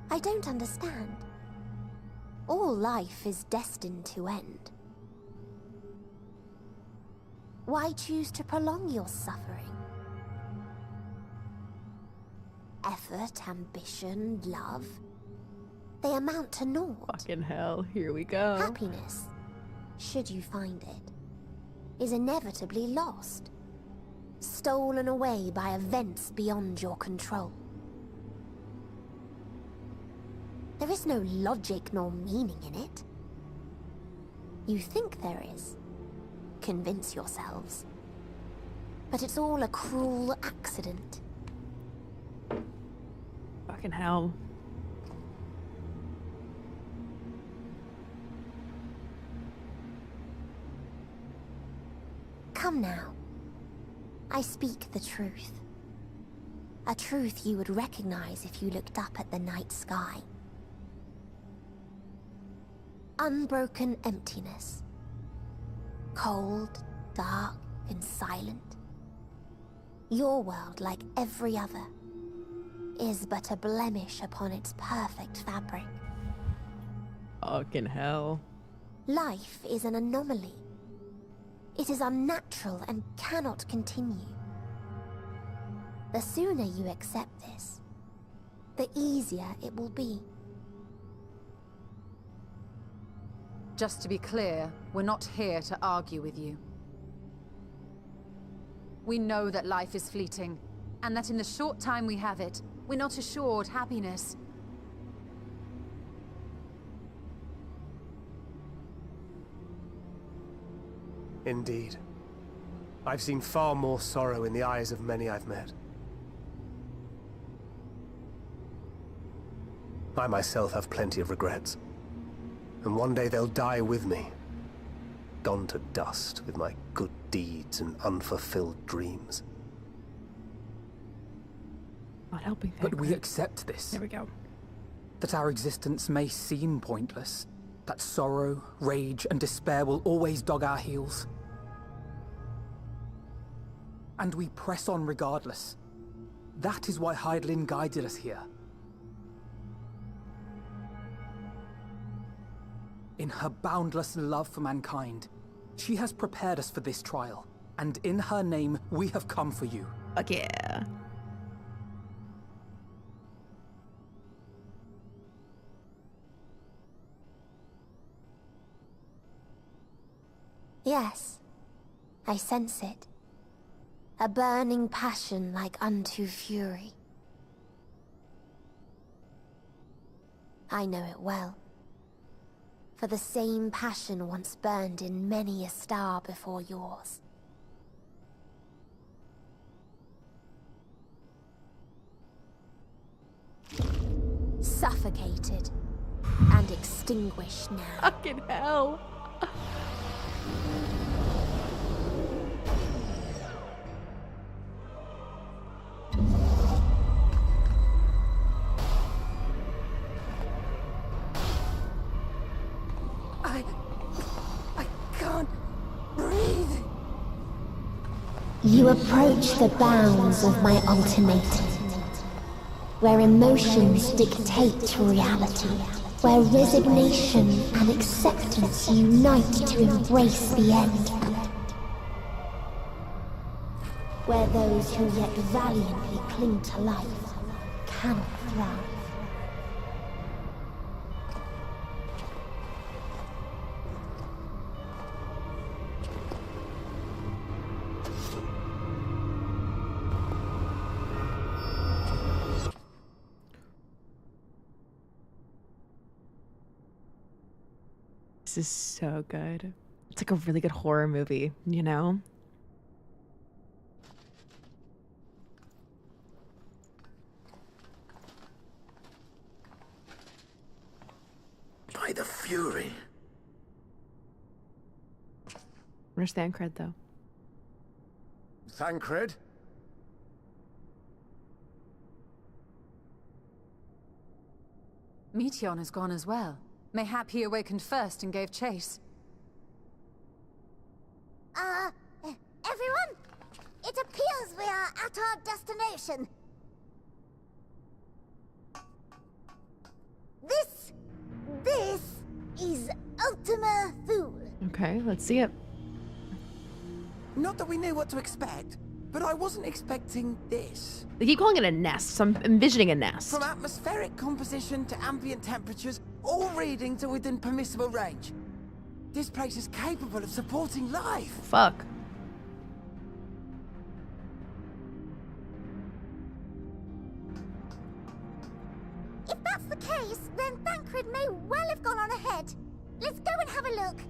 Speaker 8: I don't understand. All life is destined to end. Why choose to prolong your suffering? Effort, ambition, love, they amount to naught.
Speaker 1: Fucking hell, here we go.
Speaker 8: Happiness, should you find it, is inevitably lost. Stolen away by events beyond your control. There is no logic nor meaning in it. You think there is. Convince yourselves. But it's all a cruel accident.
Speaker 1: Fucking hell.
Speaker 8: Come now. I speak the truth. A truth you would recognize if you looked up at the night sky. Unbroken emptiness. Cold, dark, and silent. Your world, like every other, is but a blemish upon its perfect fabric.
Speaker 1: Fucking hell.
Speaker 8: Life is an anomaly. It is unnatural and cannot continue. The sooner you accept this, the easier it will be.
Speaker 13: Just to be clear, we're not here to argue with you. We know that life is fleeting, and that in the short time we have it, we're not assured happiness.
Speaker 6: Indeed. I've seen far more sorrow in the eyes of many I've met. I myself have plenty of regrets. And one day they'll die with me. Gone to dust with my good deeds and unfulfilled dreams.
Speaker 1: Not helping.
Speaker 2: But we accept this.
Speaker 1: There we go.
Speaker 2: That our existence may seem pointless. That sorrow, rage, and despair will always dog our heels. And we press on regardless. That is why Hydaelyn guided us here. In her boundless love for mankind, she has prepared us for this trial. And in her name, we have come for you.
Speaker 1: Fuck yeah.
Speaker 8: Yes, I sense it. A burning passion like unto fury. I know it well. For the same passion once burned in many a star before yours. Suffocated and extinguished now.
Speaker 1: Fucking hell.
Speaker 8: I can't breathe. You approach the bounds of my ultimatum, where emotions dictate reality, where resignation and acceptance unite to embrace the end, where those who yet valiantly cling to life cannot thrive.
Speaker 1: This is so good. It's like a really good horror movie, you know?
Speaker 3: By the Fury.
Speaker 1: Where's Thancred, though?
Speaker 6: Thancred?
Speaker 13: Meteion has gone as well. Mayhap he awakened first and gave chase.
Speaker 12: Everyone? It appears we are at our destination. This is Ultima Thule.
Speaker 1: Okay, let's see it.
Speaker 19: Not that we knew what to expect, but I wasn't expecting this.
Speaker 1: They keep calling it a nest, so I'm envisioning a nest.
Speaker 19: From atmospheric composition to ambient temperatures, all reading to within permissible range. This place is capable of supporting life.
Speaker 1: Fuck.
Speaker 12: If that's the case, then Thancred may well have gone on ahead. Let's go and have a look.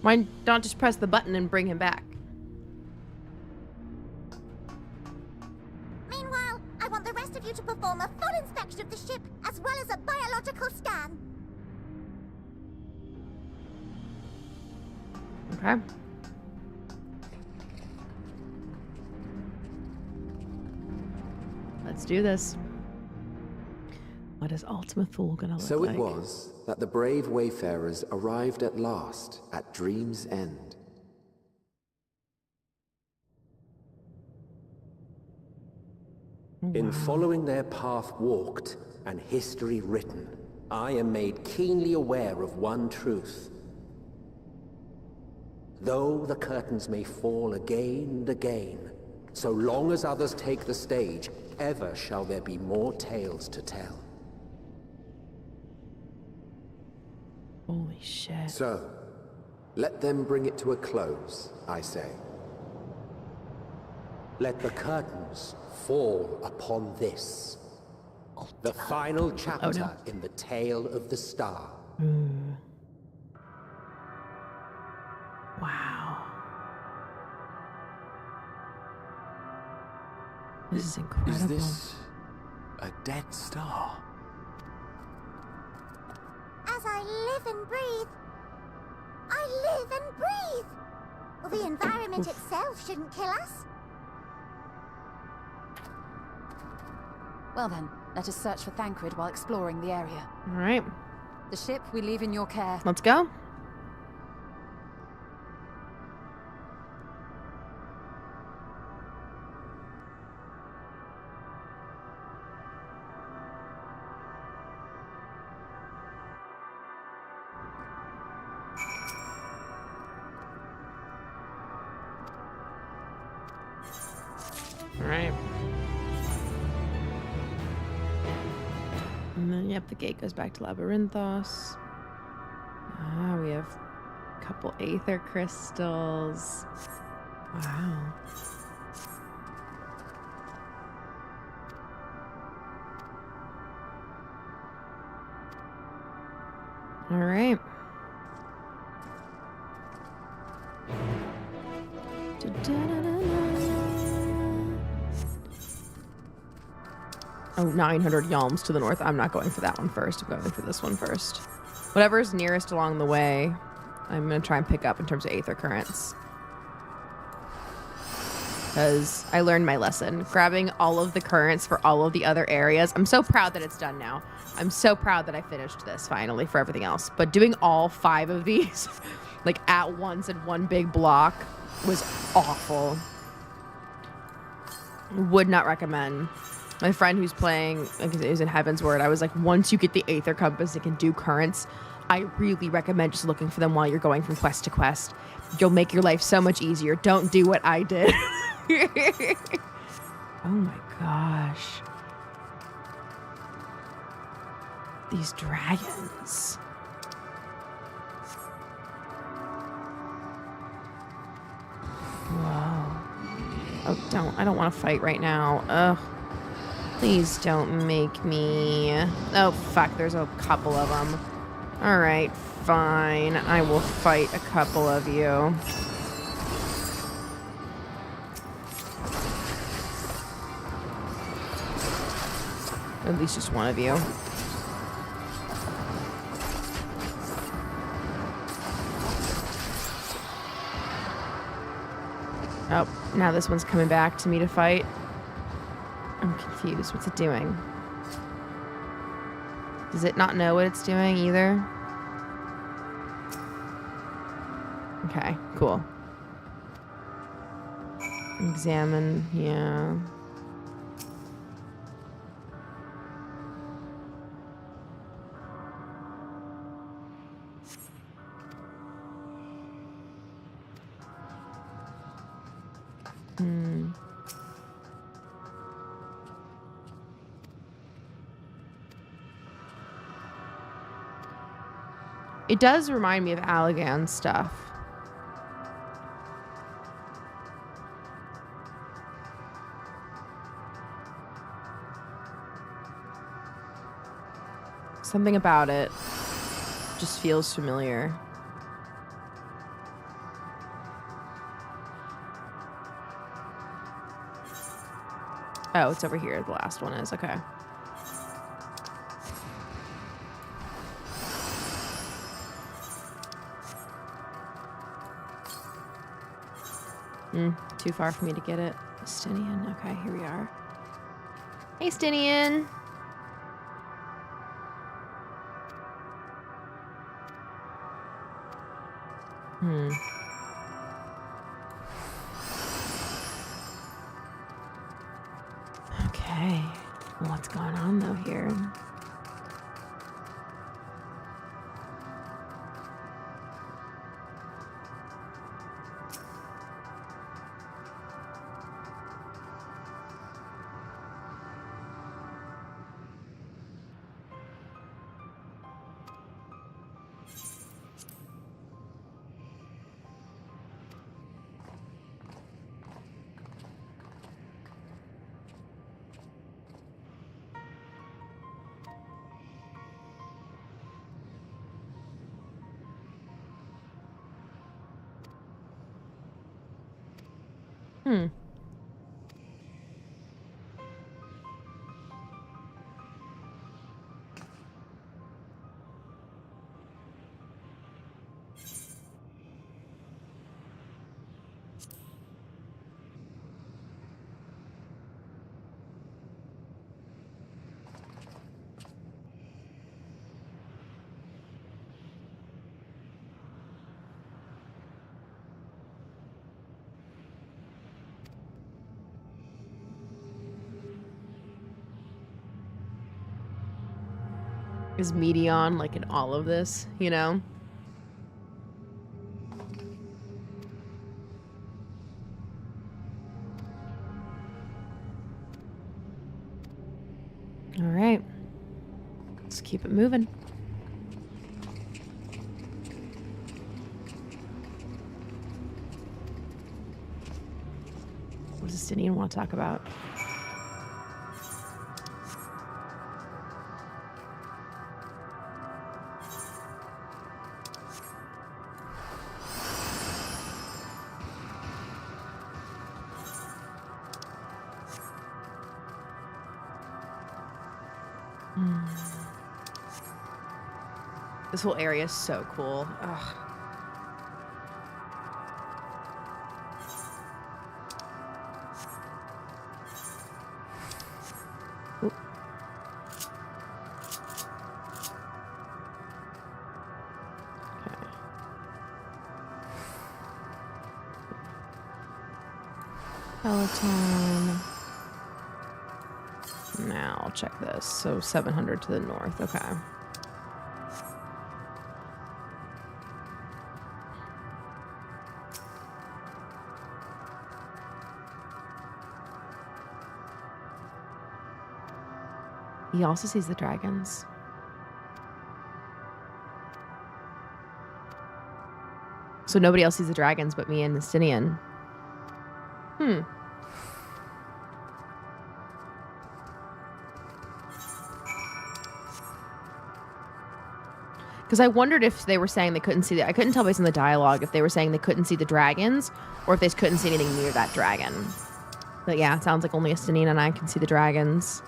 Speaker 1: Why not just press the button and bring him back?
Speaker 12: Meanwhile, I want the rest of you to perform a full inspection of the ship, as well as a biological scan.
Speaker 1: Okay. Let's do this. What is Ultima Thule gonna look
Speaker 20: So
Speaker 1: like?
Speaker 20: it was that the brave wayfarers arrived at last at Dream's End. In following their path walked and history written, I am made keenly aware of one truth. Though the curtains may fall again and again, so long as others take the stage, ever shall there be more tales to tell.
Speaker 1: Holy shit.
Speaker 20: So, let them bring it to a close, I say. Let the curtains fall upon this. The final chapter in the tale of the star.
Speaker 1: Wow. This is incredible.
Speaker 7: Is this a dead star?
Speaker 12: As I live and breathe, I live and breathe. Well, the environment itself shouldn't kill us.
Speaker 13: Well then, let us search for Thancred while exploring the area.
Speaker 1: All right.
Speaker 13: The ship we leave in your care.
Speaker 1: Let's go. All right. And then, yep, the gate goes back to Labyrinthos. Ah, we have a couple aether crystals. Wow. All right. Oh, 900 yalms to the north. I'm not going for that one first. I'm going for this one first. Whatever's nearest along the way, I'm going to try and pick up in terms of aether currents. Because I learned my lesson. Grabbing all of the currents for all of the other areas. I'm so proud that it's done now. I'm so proud that I finished this finally for everything else. But doing all 5 of these like at once in one big block was awful. Would not recommend. My friend who's playing, it was in Heaven's Word, I was like, once you get the Aether Compass, it can do currents. I really recommend just looking for them while you're going from quest to quest. You'll make your life so much easier. Don't do what I did. Oh my gosh. These dragons. Whoa. Oh, I don't want to fight right now. Ugh. Please don't make me... Oh, fuck, there's a couple of them. Alright, fine. I will fight a couple of you. At least just one of you. Oh, now this one's coming back to me to fight. I'm confused. What's it doing? Does it not know what it's doing either? Okay, cool. Examine, yeah. It does remind me of Allagan's stuff. Something about it just feels familiar. Oh, it's over here. The last one is. Okay. Too far for me to get it. Stinian. Okay, here we are. Hey, Stinian. Okay. What's going on, though, here? Is Meteion like in all of this, you know? All right. Let's keep it moving. What does Justinian want to talk about? This whole area is so cool. Ugh. Oop. Okay. Peloton. Now I'll check this. So 700 to the north. Okay. He also sees the dragons. So nobody else sees the dragons but me and Justinian. Because I wondered if they were saying they couldn't see I couldn't tell based on the dialogue if they were saying they couldn't see the dragons or if they couldn't see anything near that dragon. But yeah, it sounds like only Justinian and I can see the dragons.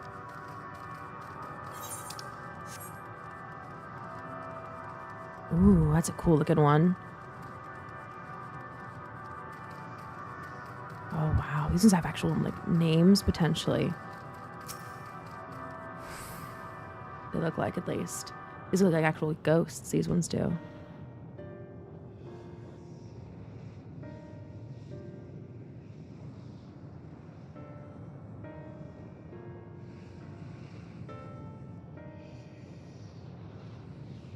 Speaker 1: Ooh, that's a cool looking one. Oh wow, these ones have actual like names potentially. They look like at least. These look like actual ghosts, these ones do.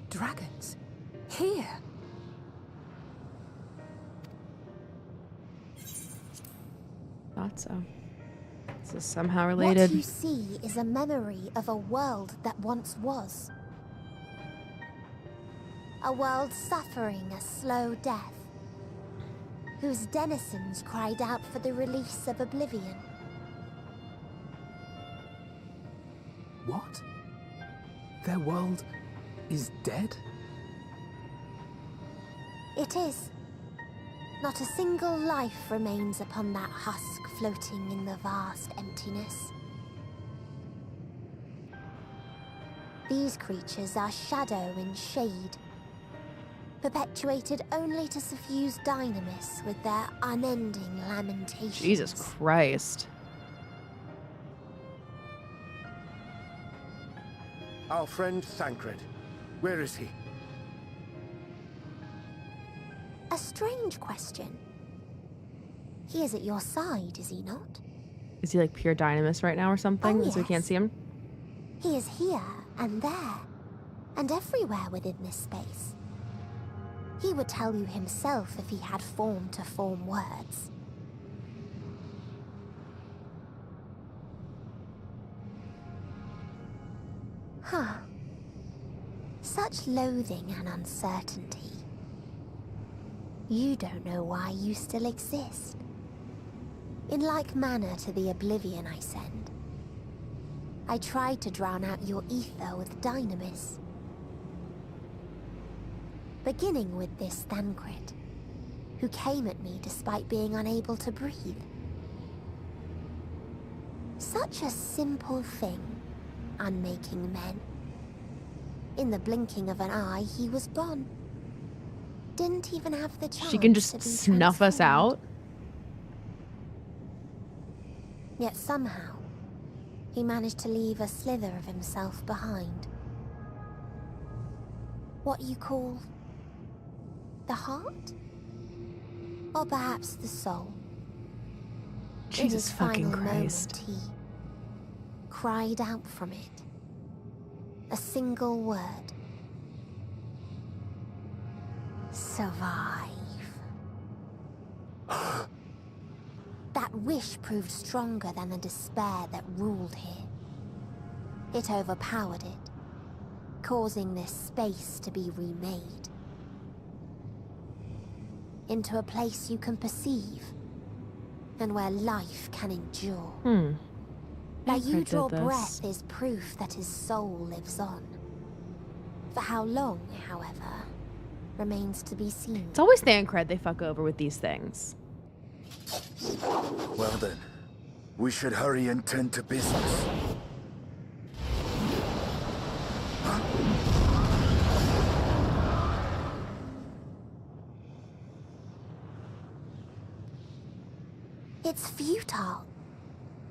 Speaker 5: Dragons? Here?
Speaker 1: Thought so. This is somehow related.
Speaker 8: What you see is a memory of a world that once was. A world suffering a slow death, whose denizens cried out for the release of oblivion.
Speaker 2: What? Their world is dead?
Speaker 8: It is. Not a single life remains upon that husk floating in the vast emptiness. These creatures are shadow and shade, perpetuated only to suffuse dynamis with their unending lamentations.
Speaker 1: Jesus Christ.
Speaker 6: Our friend Thancred. Where is he?
Speaker 8: A strange question. He is at your side, is he not?
Speaker 1: Is he like pure dynamis right now or something?
Speaker 8: Oh,
Speaker 1: So we can't see him?
Speaker 8: He is here and there, and everywhere within this space. He would tell you himself if he had form to form words. Huh. Such loathing and uncertainty. You don't know why you still exist. In like manner to the oblivion I send. I tried to drown out your ether with dynamis. Beginning with this Thancred, who came at me despite being unable to breathe. Such a simple thing, unmaking men. In the blinking of an eye, he was gone. Didn't even have the chance.
Speaker 1: She can
Speaker 8: to
Speaker 1: just
Speaker 8: be
Speaker 1: snuff us out?
Speaker 8: Yet somehow, he managed to leave a slither of himself behind. What you call the heart? Or perhaps the soul?
Speaker 1: Jesus fucking
Speaker 8: final
Speaker 1: Christ.
Speaker 8: Moment, he cried out from it. A single word. Survive. That wish proved stronger than the despair that ruled here. It overpowered it, causing this space to be remade. Into a place you can perceive, and where life can endure. Where you draw breath is proof that his soul lives on. For how long, however, remains to be seen.
Speaker 1: It's always Thancred they fuck over with these things.
Speaker 3: Well then, we should hurry and tend to business.
Speaker 8: It's futile.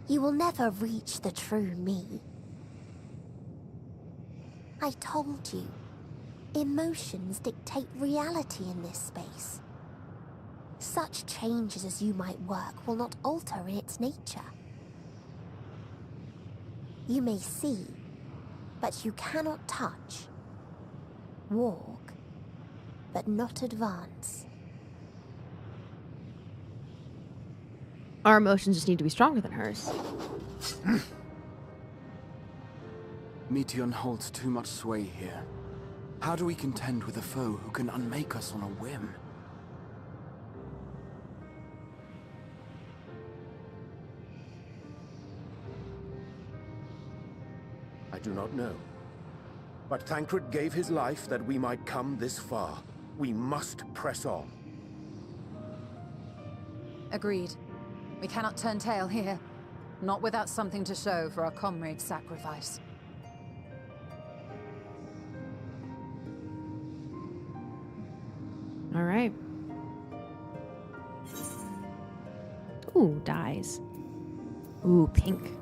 Speaker 8: You will never reach the true me. I told you, emotions dictate reality in this space. Such changes as you might work will not alter in its nature. You may see, but you cannot touch. Walk, but not advance.
Speaker 1: Our emotions just need to be stronger than hers.
Speaker 7: Meteion holds too much sway here. How do we contend with a foe who can unmake us on a whim?
Speaker 21: I do not know. But Thancred gave his life that we might come this far. We must press on.
Speaker 13: Agreed. We cannot turn tail here. Not without something to show for our comrade's sacrifice.
Speaker 1: All right. Ooh, dyes. Ooh, pink.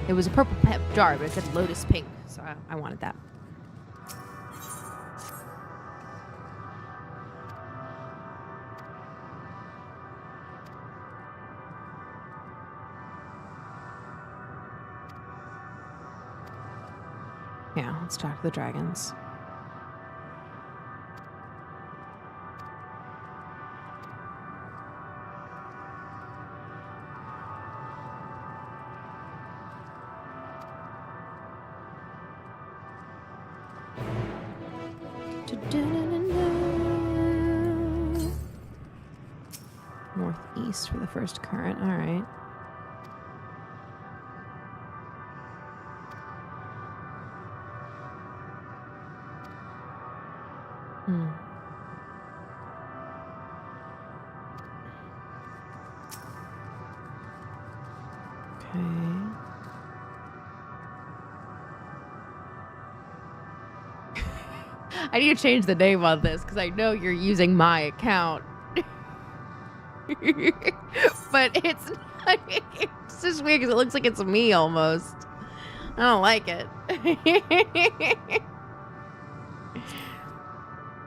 Speaker 1: It was a purple jar, but it said lotus pink, so I wanted that. Yeah, let's talk to the dragons. Northeast for the first current, all right. I need to change the name on this because I know you're using my account. But it's not, it's just weird because it looks like it's me almost. I don't like it.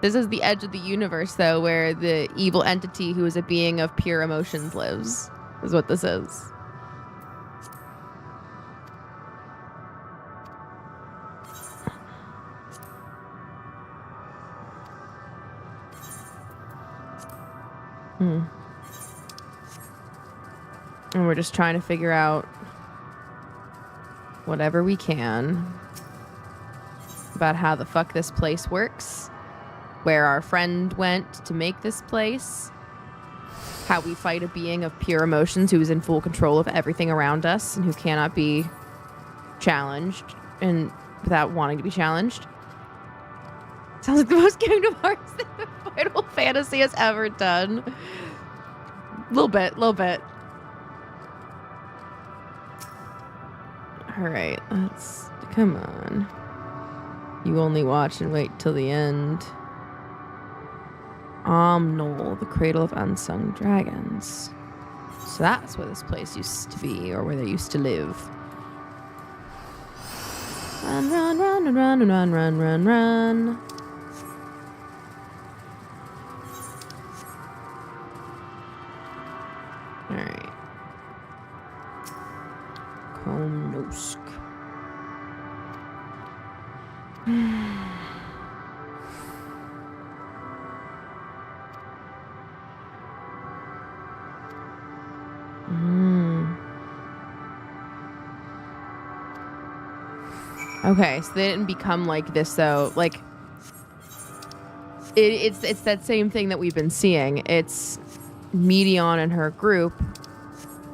Speaker 1: This is the edge of the universe, though, where the evil entity who is a being of pure emotions lives, is what this is. And we're just trying to figure out whatever we can about how the fuck this place works, where our friend went to make this place, how we fight a being of pure emotions who is in full control of everything around us and who cannot be challenged and without wanting to be challenged. Sounds like the most Kingdom Hearts thing Final Fantasy has ever done. Little bit. Alright, let's... Come on. You only watch and wait till the end. Knoll, the cradle of unsung dragons. So that's where this place used to be, or where they used to live. Run, run, run, and run, and run, run, run, run. Alright. Komnosk. Okay, so they didn't become like this though. Like it's that same thing that we've been seeing. It's Meteion and her group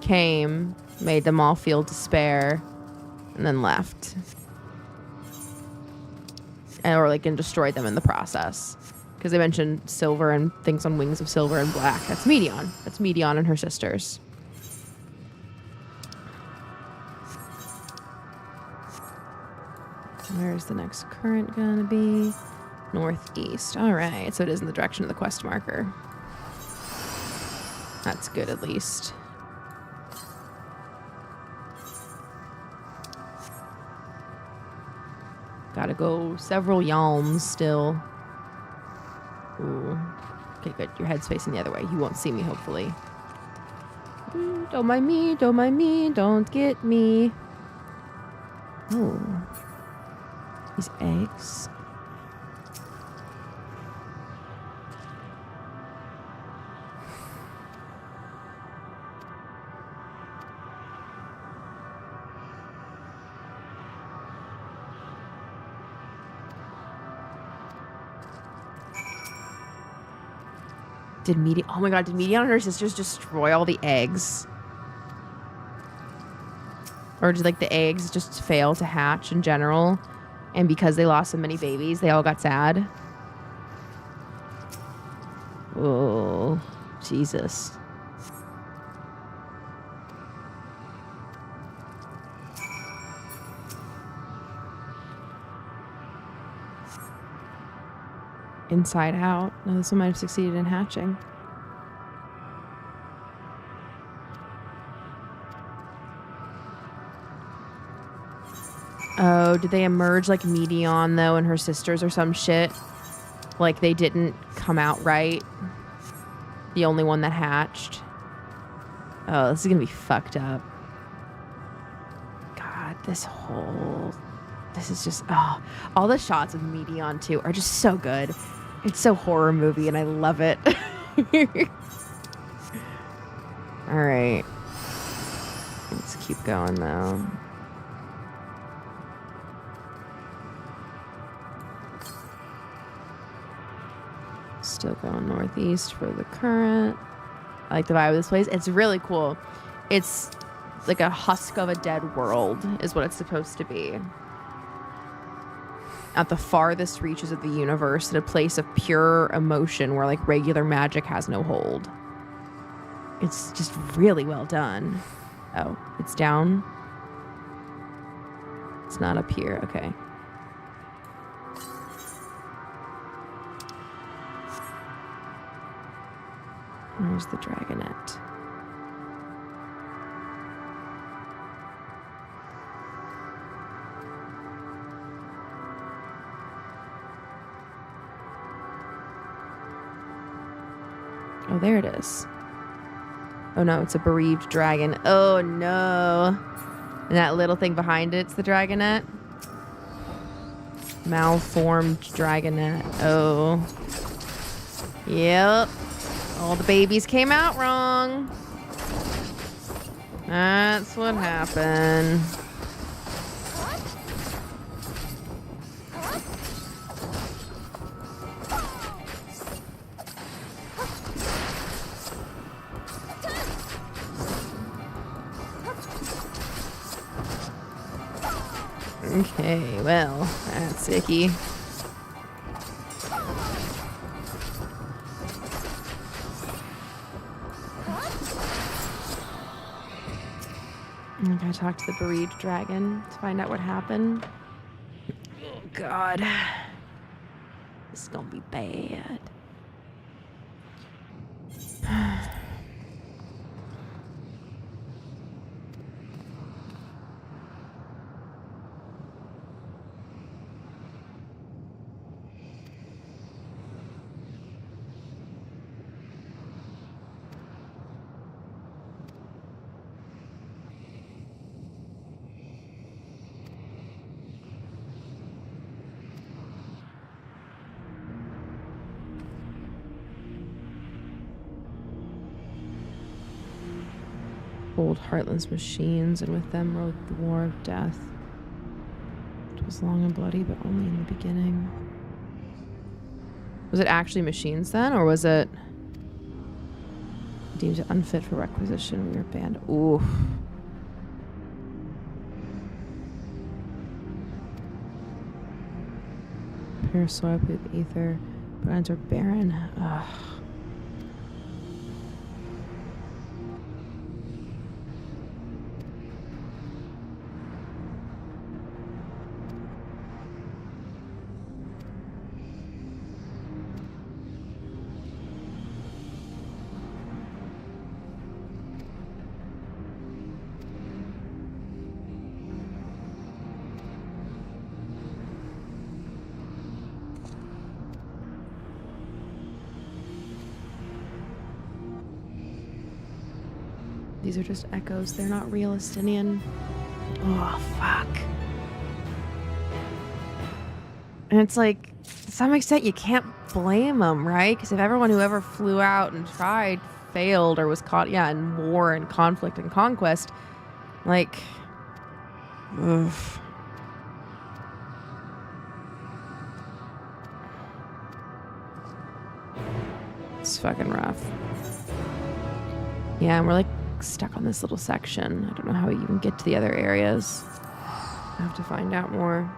Speaker 1: came, made them all feel despair, and then left. And destroyed them in the process. Because they mentioned silver and things on wings of silver and black. That's Meteion. That's Meteion and her sisters. Where's the next current gonna be? Northeast. Alright, so it is in the direction of the quest marker. That's good, at least. Gotta go several yalms still. Ooh. Okay, good. Your head's facing the other way. You won't see me, hopefully. Don't mind me, don't mind me, don't get me. Oh. These eggs. Did Meteion and her sisters destroy all the eggs? Or did the eggs just fail to hatch in general? And because they lost so many babies, they all got sad? Oh, Jesus. Inside out. No, this one might have succeeded in hatching. Oh, did they emerge like Meteion, though, and her sisters or some shit? Like they didn't come out right? The only one that hatched? Oh, this is gonna be fucked up. God, this is just, oh. All the shots of Meteion, too, are just so good. It's so horror movie, and I love it. Alright. Let's keep going, though. Still going northeast for the current. I like the vibe of this place. It's really cool. It's like a husk of a dead world is what it's supposed to be. At the farthest reaches of the universe, at a place of pure emotion where regular magic has no hold. It's just really well done. Oh, it's down. It's not up here. Okay. Where's the dragonette? Oh, there it is. Oh no, it's a bereaved dragon. Oh no. And that little thing behind it's the dragonette. Malformed dragonette. Oh. Yep. All the babies came out wrong. That's what happened. Okay, well, that's icky. I gotta talk to the bereaved dragon to find out what happened. Oh, God. This is gonna be bad. pulled Heartland's machines, and with them rode the war of death. It was long and bloody, but only in the beginning. Was it actually machines then, or was it deemed unfit for requisition? We were banned. Ooh. Pure soil with ether, but ends are barren. Ugh. These are just echoes. They're not real Estinian. Oh, fuck. And it's like, to some extent, you can't blame them, right? Because if everyone who ever flew out and tried failed or was caught, in war and conflict and conquest, like, ugh. It's fucking rough. Yeah, and we're like stuck on this little section. I don't know how we even get to the other areas. I have to find out more.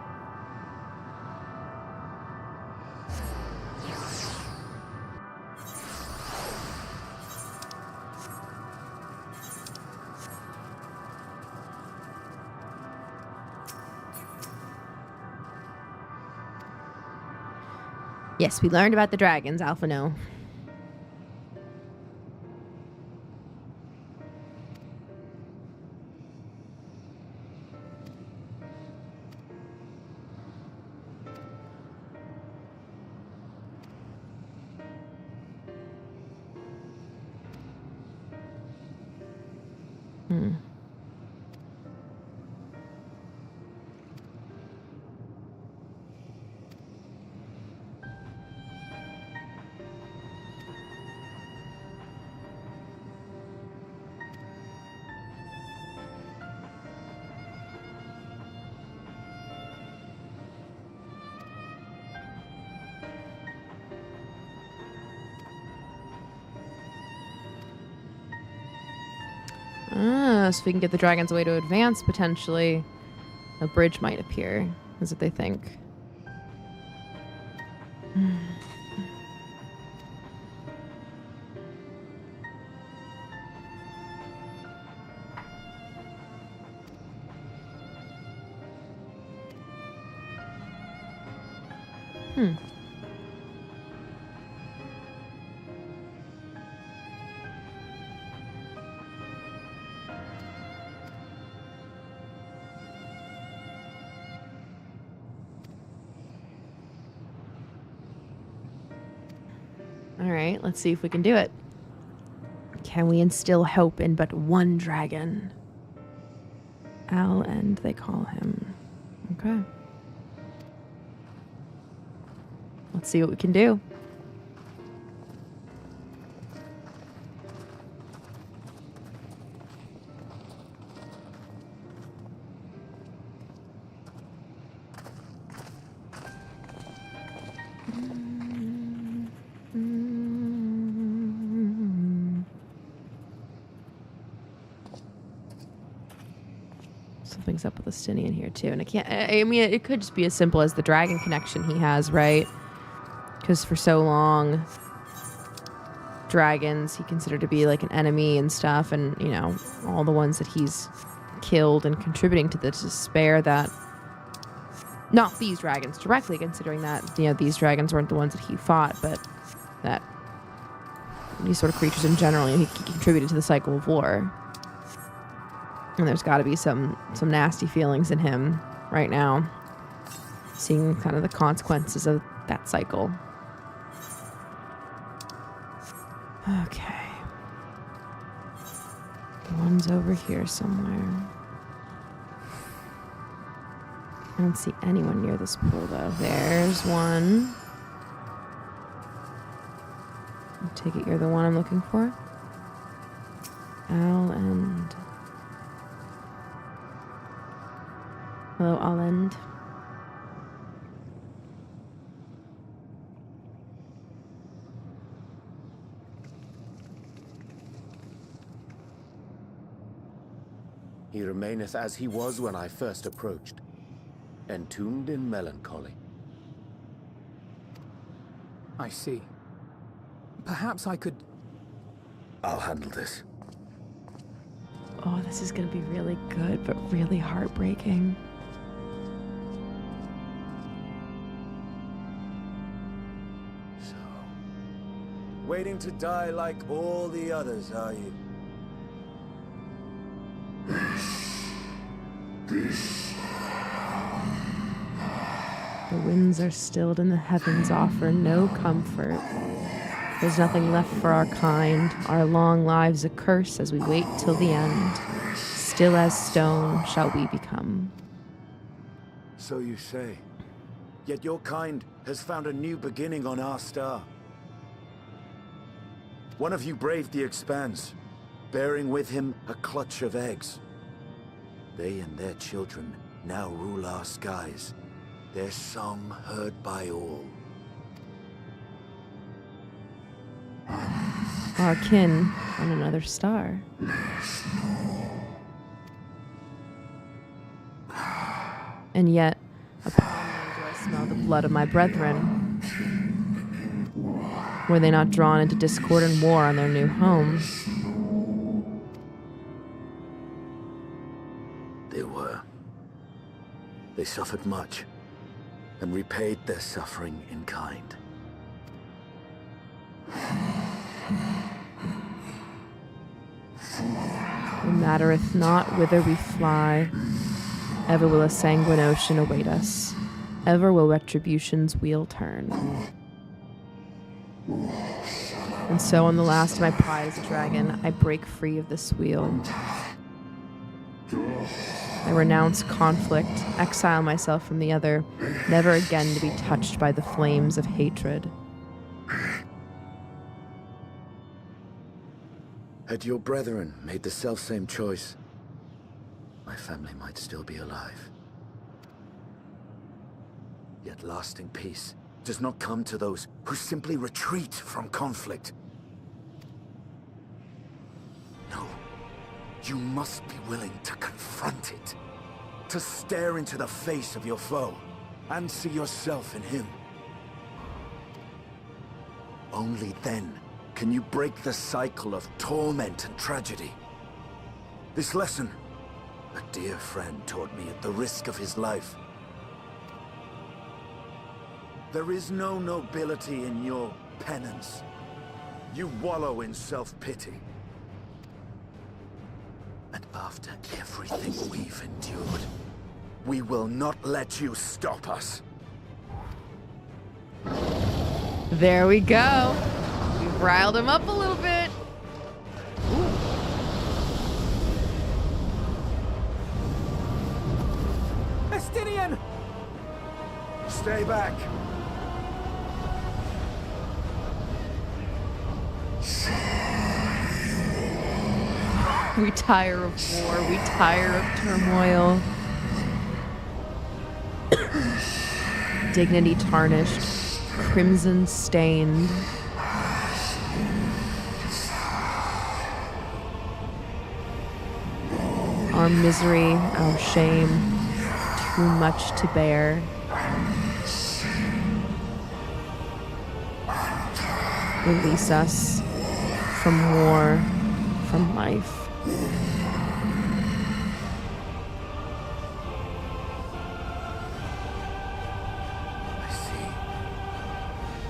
Speaker 1: Yes, we learned about the dragons, Alphino. So we can get the dragons away to advance, potentially. A bridge might appear, is what they think. Alright, let's see if we can do it. Can we instill hope in but one dragon? Al End, they call him. Okay. Let's see what we can do. Something's up with Estinian here too, and I mean, it could just be as simple as the dragon connection he has, right? Because for so long, dragons he considered to be like an enemy and stuff, and you know, all the ones that he's killed and contributing to the despair that, not these dragons directly, considering that, you know, these dragons weren't the ones that he fought, but that these sort of creatures in general, he contributed to the cycle of war. And there's got to be some nasty feelings in him right now, seeing kind of the consequences of that cycle. Okay. The one's over here somewhere. I don't see anyone near this pool, though. There's one. I take it you're the one I'm looking for? I'll end. Hello, I'll end.
Speaker 21: He remaineth as he was when I first approached, entombed in melancholy.
Speaker 2: I see. Perhaps I could...
Speaker 3: I'll handle this.
Speaker 1: Oh, this is gonna be really good, but really heartbreaking.
Speaker 9: Waiting to die like all the others, are you?
Speaker 1: The winds are stilled and the heavens offer no comfort. There's nothing left for our kind, our long lives a curse as we wait till the end. Still as stone shall we become.
Speaker 9: So you say. Yet your kind has found a new beginning on our star. One of you braved the expanse, bearing with him a clutch of eggs. They and their children now rule our skies, their song heard by all.
Speaker 1: Our kin on another star. And yet, upon me do I smell the blood of my brethren. Were they not drawn into discord and war on their new home?
Speaker 3: They were. They suffered much, and repaid their suffering in kind.
Speaker 1: It mattereth not whither we fly, ever will a sanguine ocean await us, ever will retribution's wheel turn. And so on the last of my pride as a dragon, I break free of this wheel. I renounce conflict, exile myself from the other, never again to be touched by the flames of hatred.
Speaker 3: Had your brethren made the selfsame choice, my family might still be alive. Yet lasting peace does not come to those who simply retreat from conflict. No, you must be willing to confront it, to stare into the face of your foe, and see yourself in him. Only then can you break the cycle of torment and tragedy. This lesson, a dear friend taught me at the risk of his life. There is no nobility in your penance. You wallow in self-pity. And after everything we've endured, we will not let you stop us.
Speaker 1: There we go. We've riled him up a little bit.
Speaker 9: Estinian! Stay back.
Speaker 1: We tire of war, we tire of turmoil. Dignity tarnished, crimson stained. Our misery, our shame, too much to bear. Release us from war, from life.
Speaker 3: I see.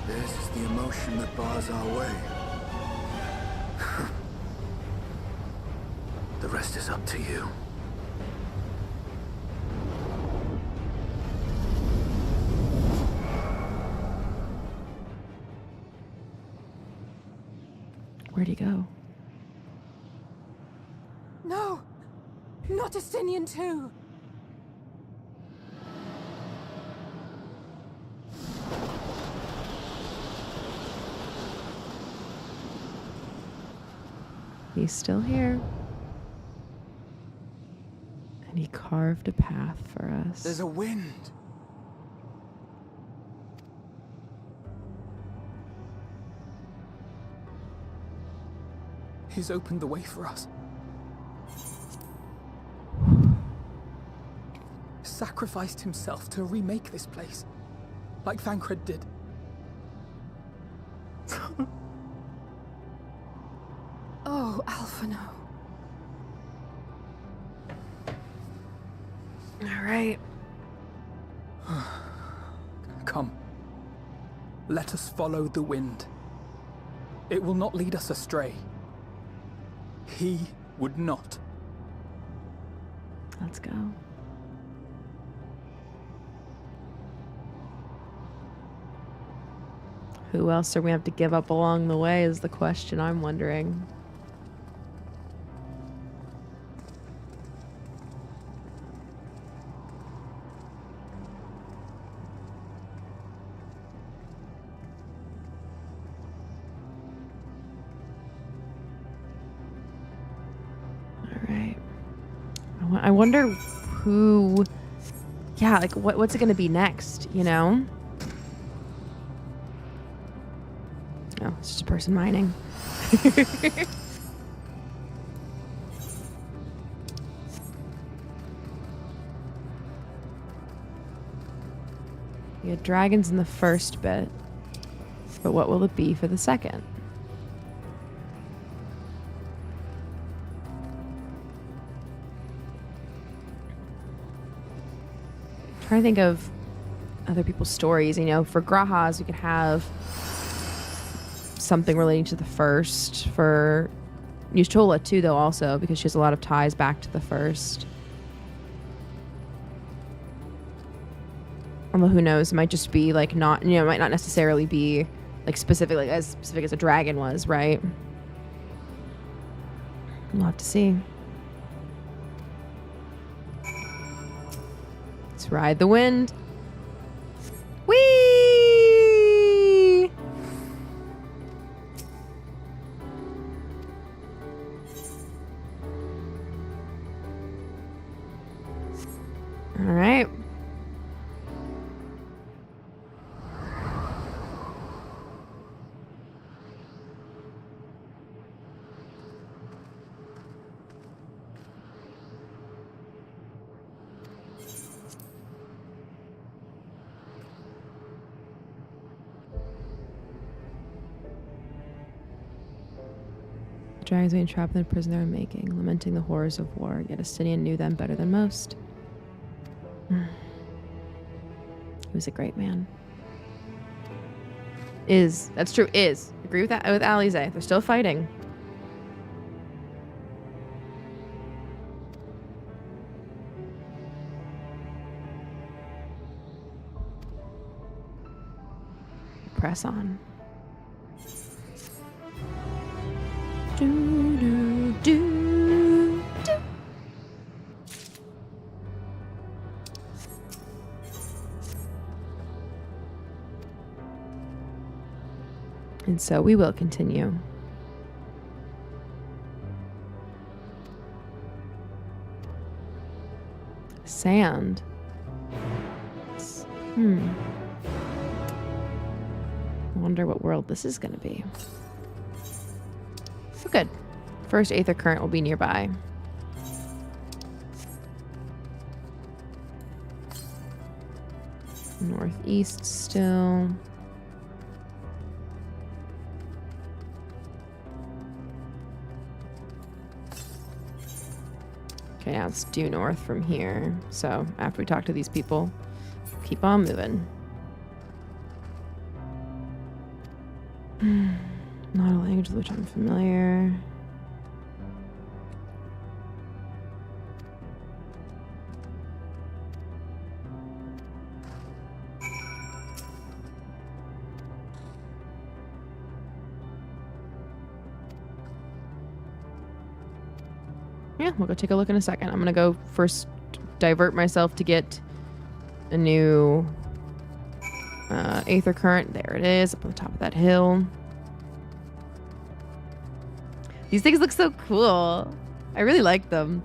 Speaker 3: This is the emotion that bars our way. The rest is up to you.
Speaker 1: Where'd he go?
Speaker 5: No! Not Estinian too!
Speaker 1: He's still here. And he carved a path for us.
Speaker 7: There's a wind.
Speaker 2: He's opened the way for us. Sacrificed himself to remake this place, like Thancred did.
Speaker 1: Oh, Alphino. All right.
Speaker 2: Come. Let us follow the wind. It will not lead us astray. He would not.
Speaker 1: Let's go. Who else are we have to give up along the way is the question I'm wondering. I wonder who, yeah, like what's it going to be next, you know? Oh, it's just a person mining. We had dragons in the first bit, but what will it be for the second? Trying to think of other people's stories. You know, for Grahas, we could have something relating to the first. For Y'shtola too, though, also because she has a lot of ties back to the first. Although who knows? It might just be like not, you know, it might not necessarily be like specific, like as specific as a dragon was, right? We'll have to see. Let's ride the wind. Whee! All right. Dragons being trapped in the prison they were making, lamenting the horrors of war, yet Estinian knew them better than most. He was a great man. That's true, agree with that with Alize. They're still fighting. Press on. Do, do, do, do. And so we will continue. Sand. I wonder what world this is going to be. Good. First Aether Current will be nearby. Northeast still. Okay, now it's due north from here. So after we talk to these people, keep on moving. Not a language with which I'm familiar. Yeah, we'll go take a look in a second. I'm gonna go first divert myself to get a new Aether Current. There it is, up on the top of that hill. These things look so cool. I really like them.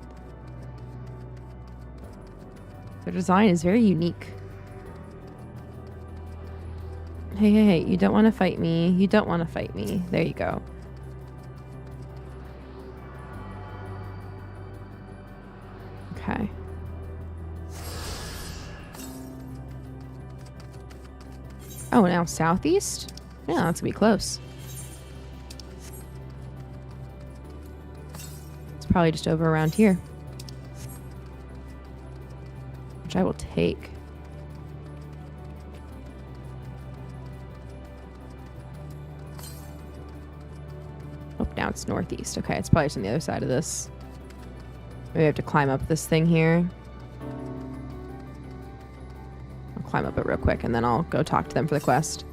Speaker 1: Their design is very unique. Hey, hey, hey, you don't want to fight me. You don't want to fight me. There you go. Okay. Oh, now southeast? Yeah, that's gonna be close. It's probably just over around here. Which I will take. Oh, now it's northeast. Okay, it's probably just on the other side of this. Maybe I have to climb up this thing here. I'll climb up it real quick and then I'll go talk to them for the quest.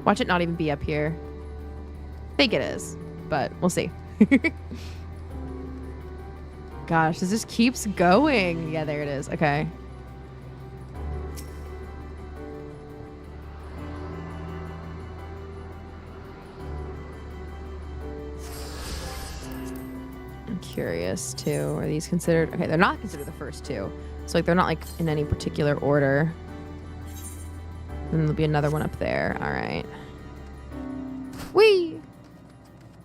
Speaker 1: Watch it not even be up here. I think it is, but we'll see. Gosh, this just keeps going. Yeah, there it is. Okay. I'm curious too. Are these considered? Okay, they're not considered the first two. So like they're not like in any particular order. And there'll be another one up there. All right. Whee!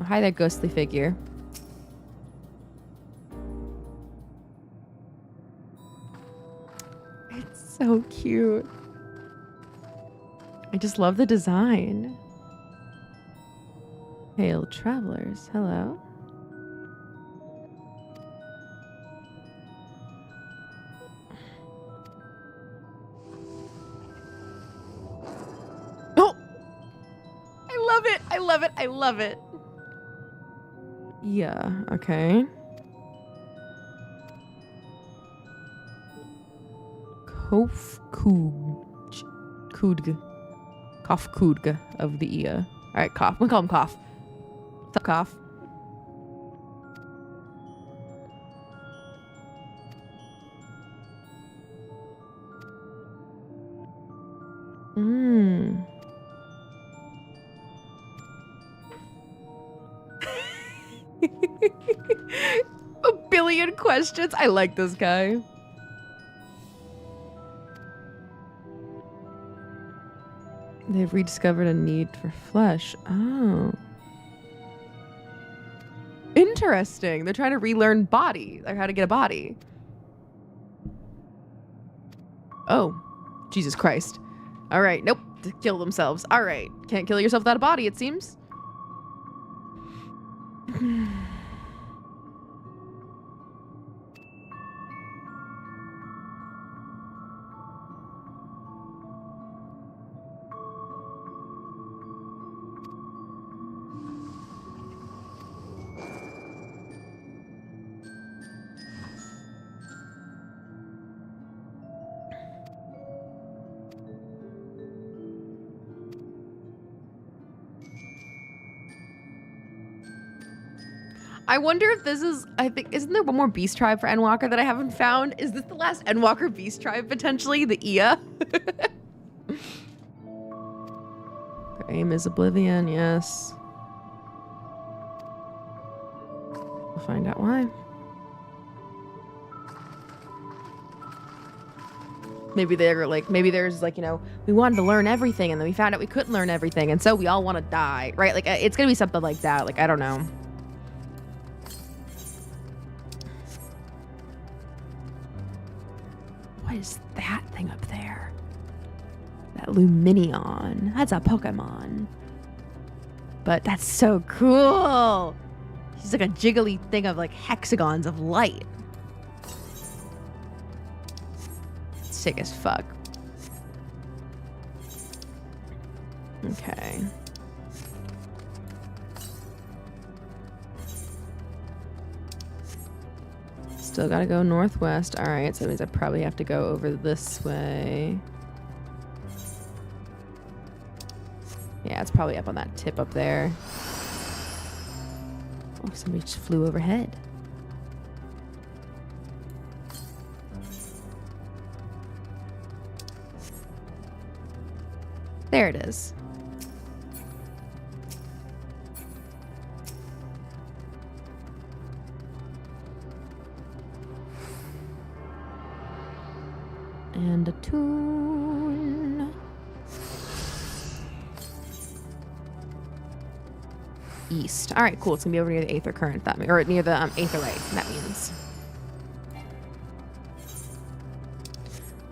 Speaker 1: Oh, hi there, ghostly figure. It's so cute. I just love the design. Hail travelers. Hello. I love it. Yeah, okay. Kofkudg of the Ia. Alright, Kof. We'll call him Kof. What's up, Kof? A billion questions. I like this guy. They've rediscovered a need for flesh. Oh. Interesting. They're trying to relearn body. Like how to get a body. Oh. Jesus Christ. All right. Nope. To kill themselves. All right. Can't kill yourself without a body, it seems. I wonder if this is, I think, isn't there one more beast tribe for Endwalker that I haven't found? Is this the last Endwalker beast tribe, potentially? The Ia? Their aim is oblivion, yes. We'll find out why. Maybe they're like, maybe there's like, you know, we wanted to learn everything and then we found out we couldn't learn everything and so we all want to die, right? Like, it's gonna be something like that. Like, I don't know. What is that thing up there? That Luminion. That's a Pokemon. But that's so cool. He's like a jiggly thing of like hexagons of light. Sick as fuck. Okay. Still gotta go northwest. Alright, so that means I probably have to go over this way. Yeah, it's probably up on that tip up there. Oh, somebody just flew overhead. There it is. And a tune. East. All right, cool. It's gonna be over near the Aether Current. That or near the Aetherite. That means.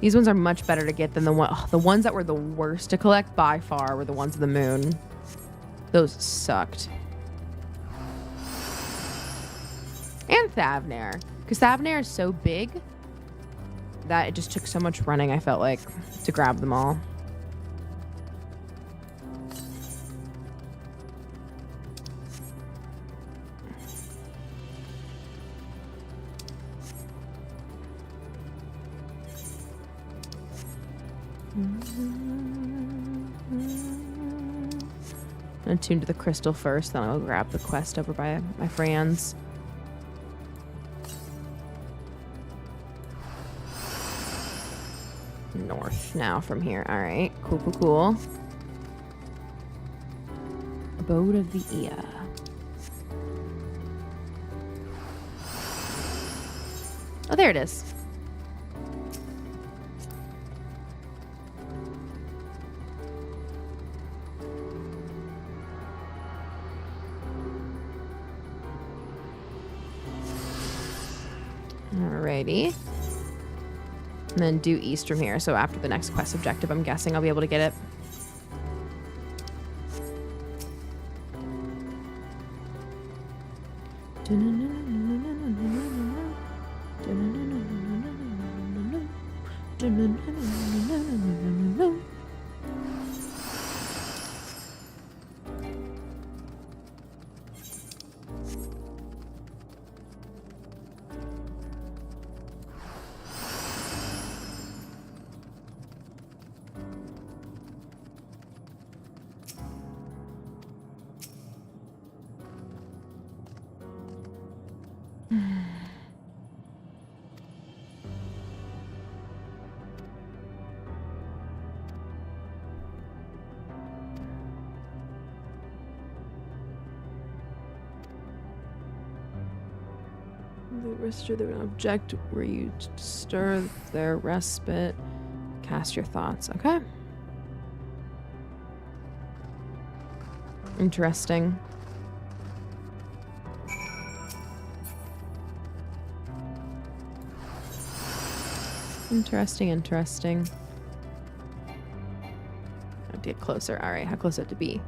Speaker 1: These ones are much better to get than the ones that were the worst to collect by far were the ones of the moon. Those sucked. And Thavnair, because Thavnair is so big that it just took so much running, I felt like, to grab them all. I'm attuned to the crystal first, then I'll grab the quest over by my friends. North now from here. All right, cool, cool, cool. Abode of the Ea. Oh, there it is. Alrighty. And then due east from here. So after the next quest objective, I'm guessing I'll be able to get it. Register the object where you stir their respite. Cast your thoughts. Okay. Interesting. Interesting. I have to get closer. All right, how close do I have to be?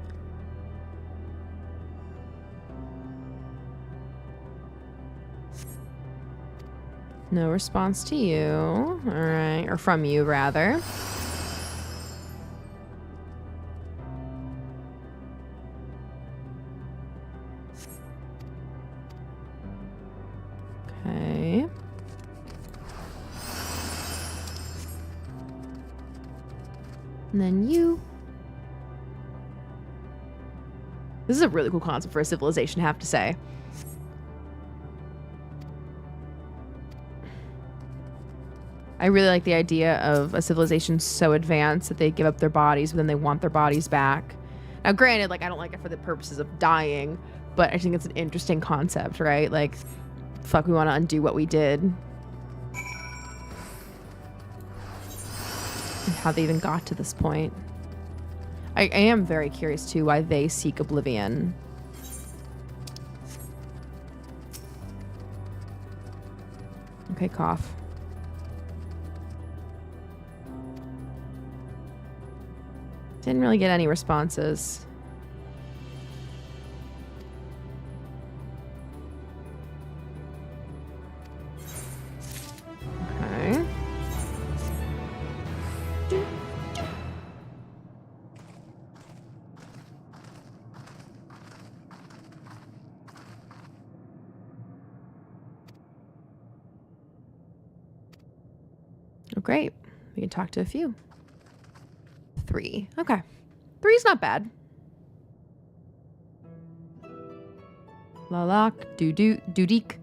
Speaker 1: No response to you. All right, or from you, rather. Okay. And then you. This is a really cool concept for a civilization, I have to say. I really like the idea of a civilization so advanced that they give up their bodies, but then they want their bodies back. Now, granted, like, I don't like it for the purposes of dying, but I think it's an interesting concept, right? Like, fuck, we want to undo what we did. And how they even got to this point. I am very curious, too, why they seek oblivion. Okay, cough. Didn't really get any responses. Okay. Oh, great. We can talk to a few. 3. Okay. 3's not bad. Lalak, Dudik,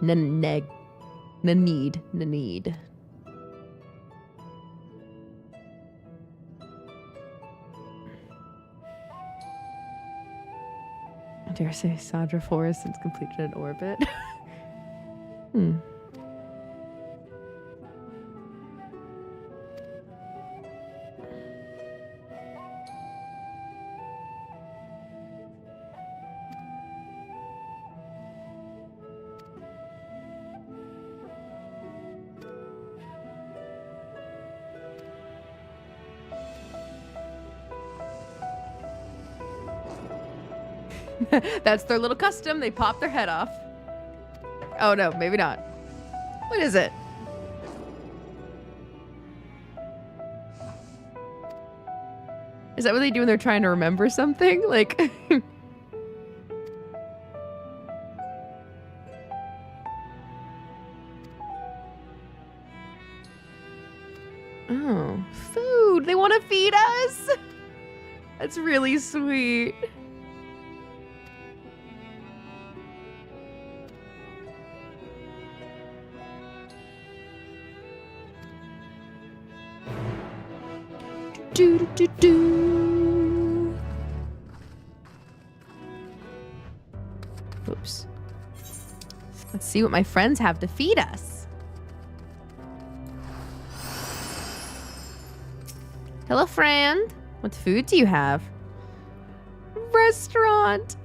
Speaker 1: Naneg, Nanid. dare say Sadra 4 has since completed an orbit. That's their little custom. They pop their head off. Oh no, maybe not. What is it? Is that what they do when they're trying to remember something? Like... Oh, food. They want to feed us? That's really sweet. Do, do, do, do. Oops. Let's see what my friends have to feed us. Hello, friend. What food do you have? Restaurant.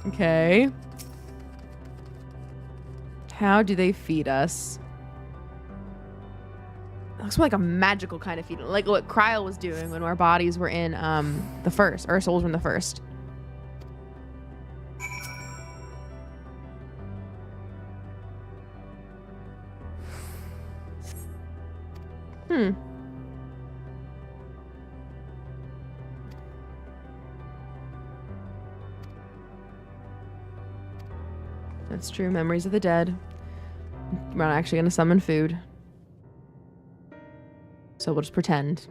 Speaker 1: Okay. How do they feed us? It looks more like a magical kind of feeding, like what Cryo was doing when our bodies were in the first. Our souls were in the first. That's true. Memories of the dead. We're not actually going to summon food. So we'll just pretend.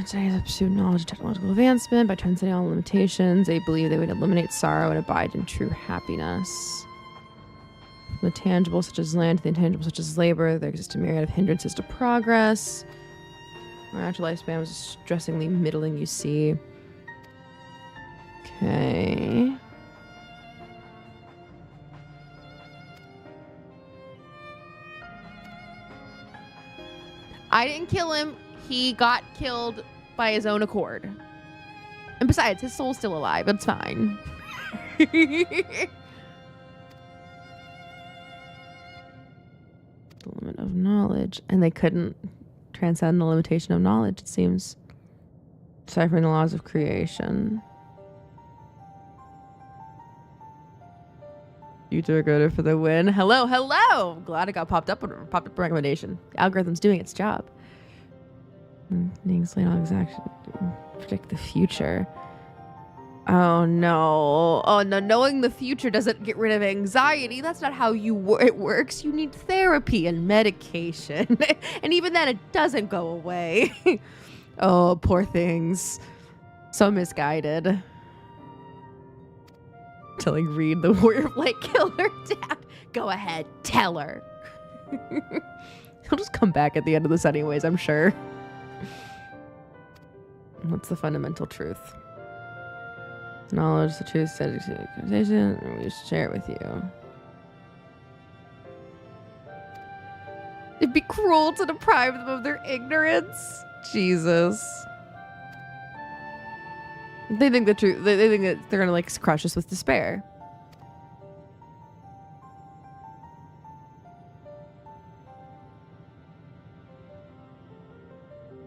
Speaker 1: Today they pursued knowledge and technological advancement by transcending all limitations. They believe they would eliminate sorrow and abide in true happiness. From the tangible, such as land, to the intangible, such as labor, there exists a myriad of hindrances to progress. My actual lifespan was distressingly middling, you see. Okay. I didn't kill him. He got killed by his own accord. And besides, his soul's still alive. It's fine. The limit of knowledge. And they couldn't transcend the limitation of knowledge, it seems. Deciphering the laws of creation. You two are good for the win. Hello, hello! Glad it got popped up recommendation. The algorithm's doing its job. Predict the future. Oh no. Oh no, knowing the future doesn't get rid of anxiety. That's not how it works. You need therapy and medication. And even then, it doesn't go away. Oh, poor things. So misguided. Telling Reed the warrior of light killed her dad. Go ahead, tell her. He'll just come back at the end of this anyways, I'm sure. What's the fundamental truth? Knowledge, the truth, conversation, and we just share it with you. It'd be cruel to deprive them of their ignorance. Jesus. They think the truth. They think that they're gonna like crush us with despair.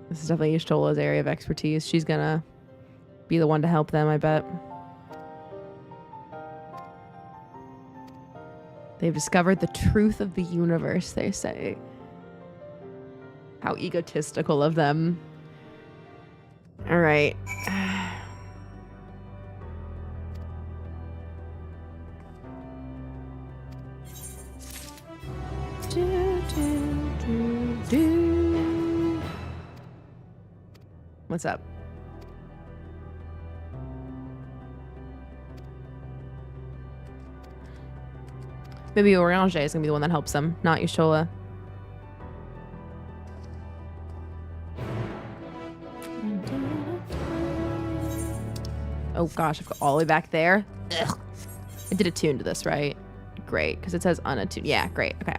Speaker 1: This is definitely Ishtola's area of expertise. She's gonna be the one to help them, I bet. They've discovered the truth of the universe, they say. How egotistical of them. All right. What's up? Maybe Orange is gonna be the one that helps them, not Yashola. Oh gosh, I've got all the way back there. Ugh. I did attune to this, right? Great, because it says unattuned. Yeah, great. Okay.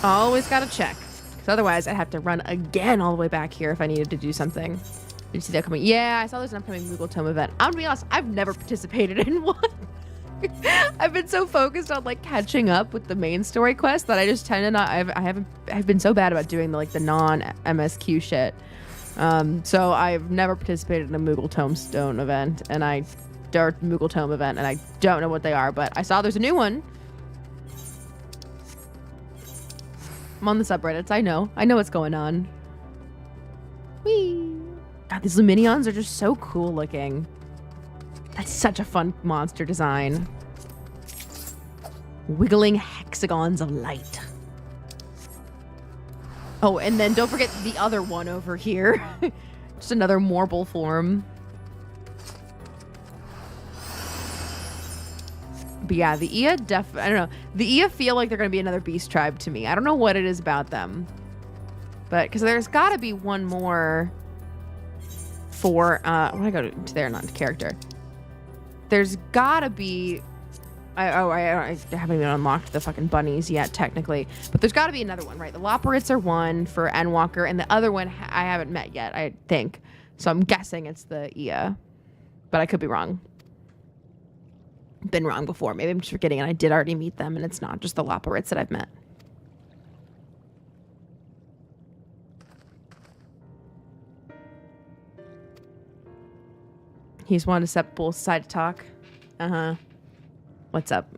Speaker 1: Always gotta check, because otherwise I'd have to run again all the way back here if I needed to do something. Did you see that coming? Yeah, I saw there's an upcoming Moogle Tome event. I'm gonna be honest, I've never participated in one. I've been so focused on like catching up with the main story quest that I just tend to not. I've been so bad about doing the non MSQ shit. So I've never participated in a Moogle Tomestone event, and Moogle Tome event, and I don't know what they are, but I saw there's a new one. I'm on the subreddits. I know what's going on. Whee! God, these Luminions are just so cool looking. That's such a fun monster design. Wiggling hexagons of light. Oh, and then don't forget the other one over here. Just another Morble form. But yeah, the Ea I don't know. The Ea feel like they're going to be another beast tribe to me. I don't know what it is about them. But, because there's got to be one more for, I want to go to there, not to character. There's gotta be... I haven't even unlocked the fucking bunnies yet, technically. But there's gotta be another one, right? The Loporrits are one for Endwalker, and the other one I haven't met yet, I think. So I'm guessing it's the Ea. But I could be wrong. Been wrong before. Maybe I'm just forgetting, and I did already meet them, and it's not just the Loporrits that I've met. He's wanted to step both side to talk. Uh-huh. What's up?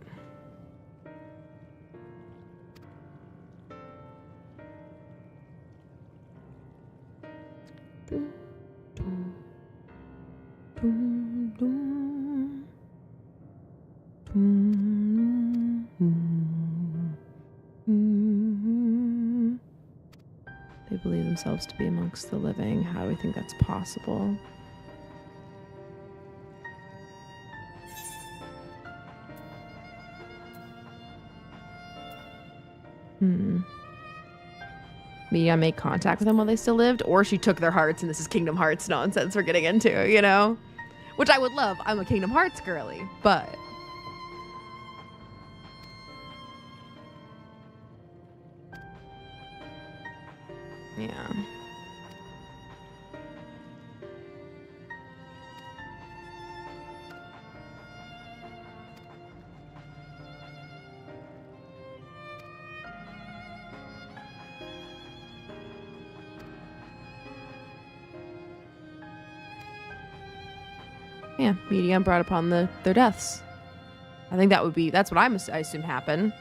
Speaker 1: They believe themselves to be amongst the living. How do we think that's possible? Maybe I make contact with them while they still lived, or she took their hearts and this is Kingdom Hearts nonsense we're getting into, you know? Which I would love. I'm a Kingdom Hearts girly, but... yeah. Yeah, Meteion brought upon their deaths. I think that's what I assume happened.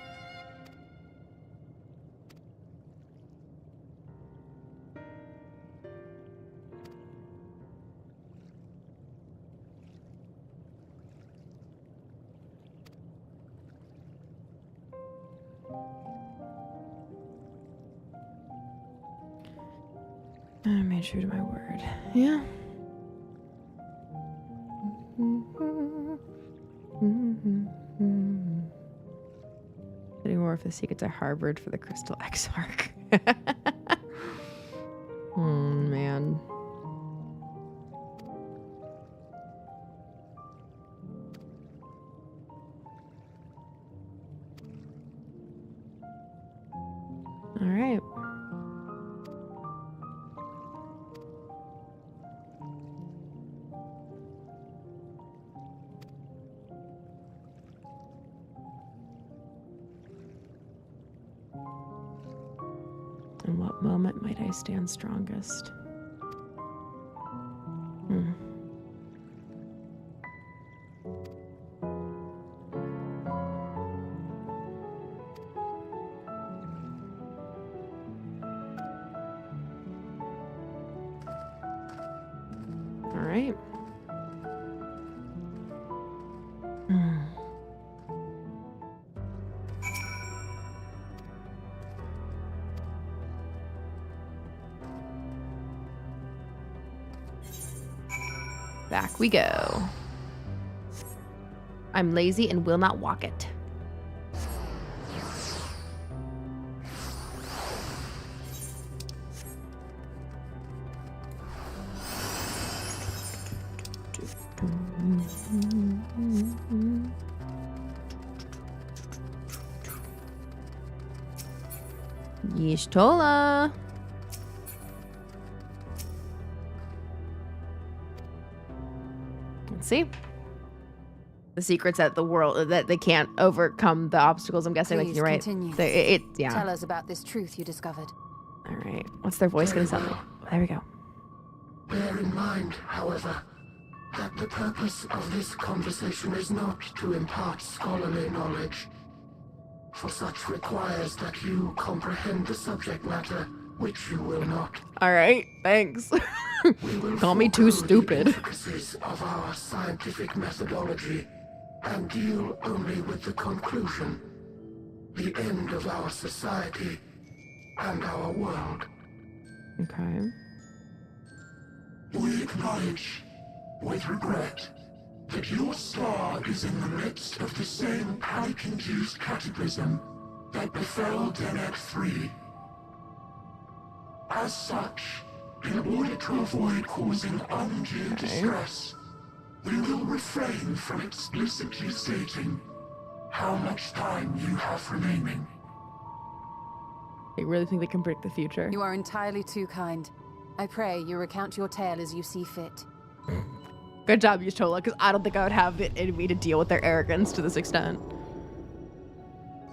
Speaker 1: I made true to my word. Yeah. Getting more of the secrets I harbored for the Crystal Exarch. Oh, man. All right. In what moment might I stand strongest? right. Back we go. I'm lazy and will not walk it. Y'shtola. Let's see. The secret's that the world that they can't overcome the obstacles. I'm guessing, like, you're right.
Speaker 13: Continue.
Speaker 1: Yeah.
Speaker 13: Tell us about this truth you discovered.
Speaker 1: All right. What's their voice gonna sound like? There we go.
Speaker 4: Bear in mind, however, that the purpose of this conversation is not to impart scholarly knowledge, for such requires that you comprehend the subject matter, which you will not.
Speaker 1: All right. Thanks. Call me too stupid.
Speaker 4: The intricacies of our scientific methodology and deal only with the conclusion, the end of our society and our world.
Speaker 1: Okay.
Speaker 4: We acknowledge, with regret, that your star is in the midst of the same panic-induced cataclysm that befell Denet 3. As such, in order to avoid causing undue distress, we will refrain from explicitly stating how much time you have remaining.
Speaker 1: They really think they can predict the future.
Speaker 13: You are entirely too kind. I pray you recount your tale as you see fit.
Speaker 1: Good job, Y'shtola, because I don't think I would have it in me to deal with their arrogance to this extent.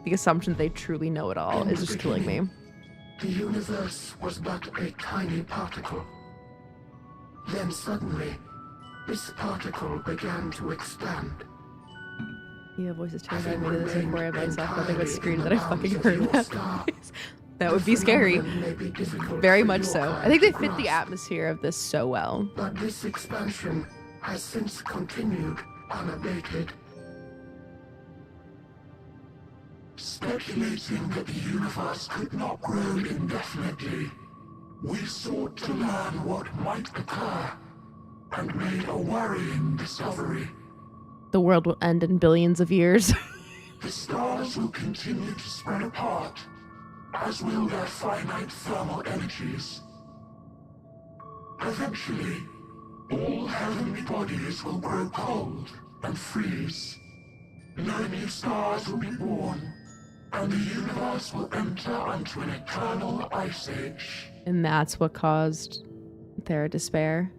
Speaker 1: The assumption that they truly know it all is just killing me.
Speaker 4: The universe was but a tiny particle. Then suddenly, this particle began to expand.
Speaker 1: Yeah, voices terrifying me to this and worry about myself. Nothing but scream that I fucking heard that voice. That would be scary. Very much so. I think they fit the atmosphere of this so well.
Speaker 4: But this expansion has since continued unabated. Speculating that the universe could not grow indefinitely, we sought to learn what might occur, and made a worrying discovery.
Speaker 1: The world will end in billions of years.
Speaker 4: The stars will continue to spread apart, as will their finite thermal energies. Eventually, all heavenly bodies will grow cold and freeze. No new stars will be born, and the universe will enter into an eternal ice age.
Speaker 1: And that's what caused their despair.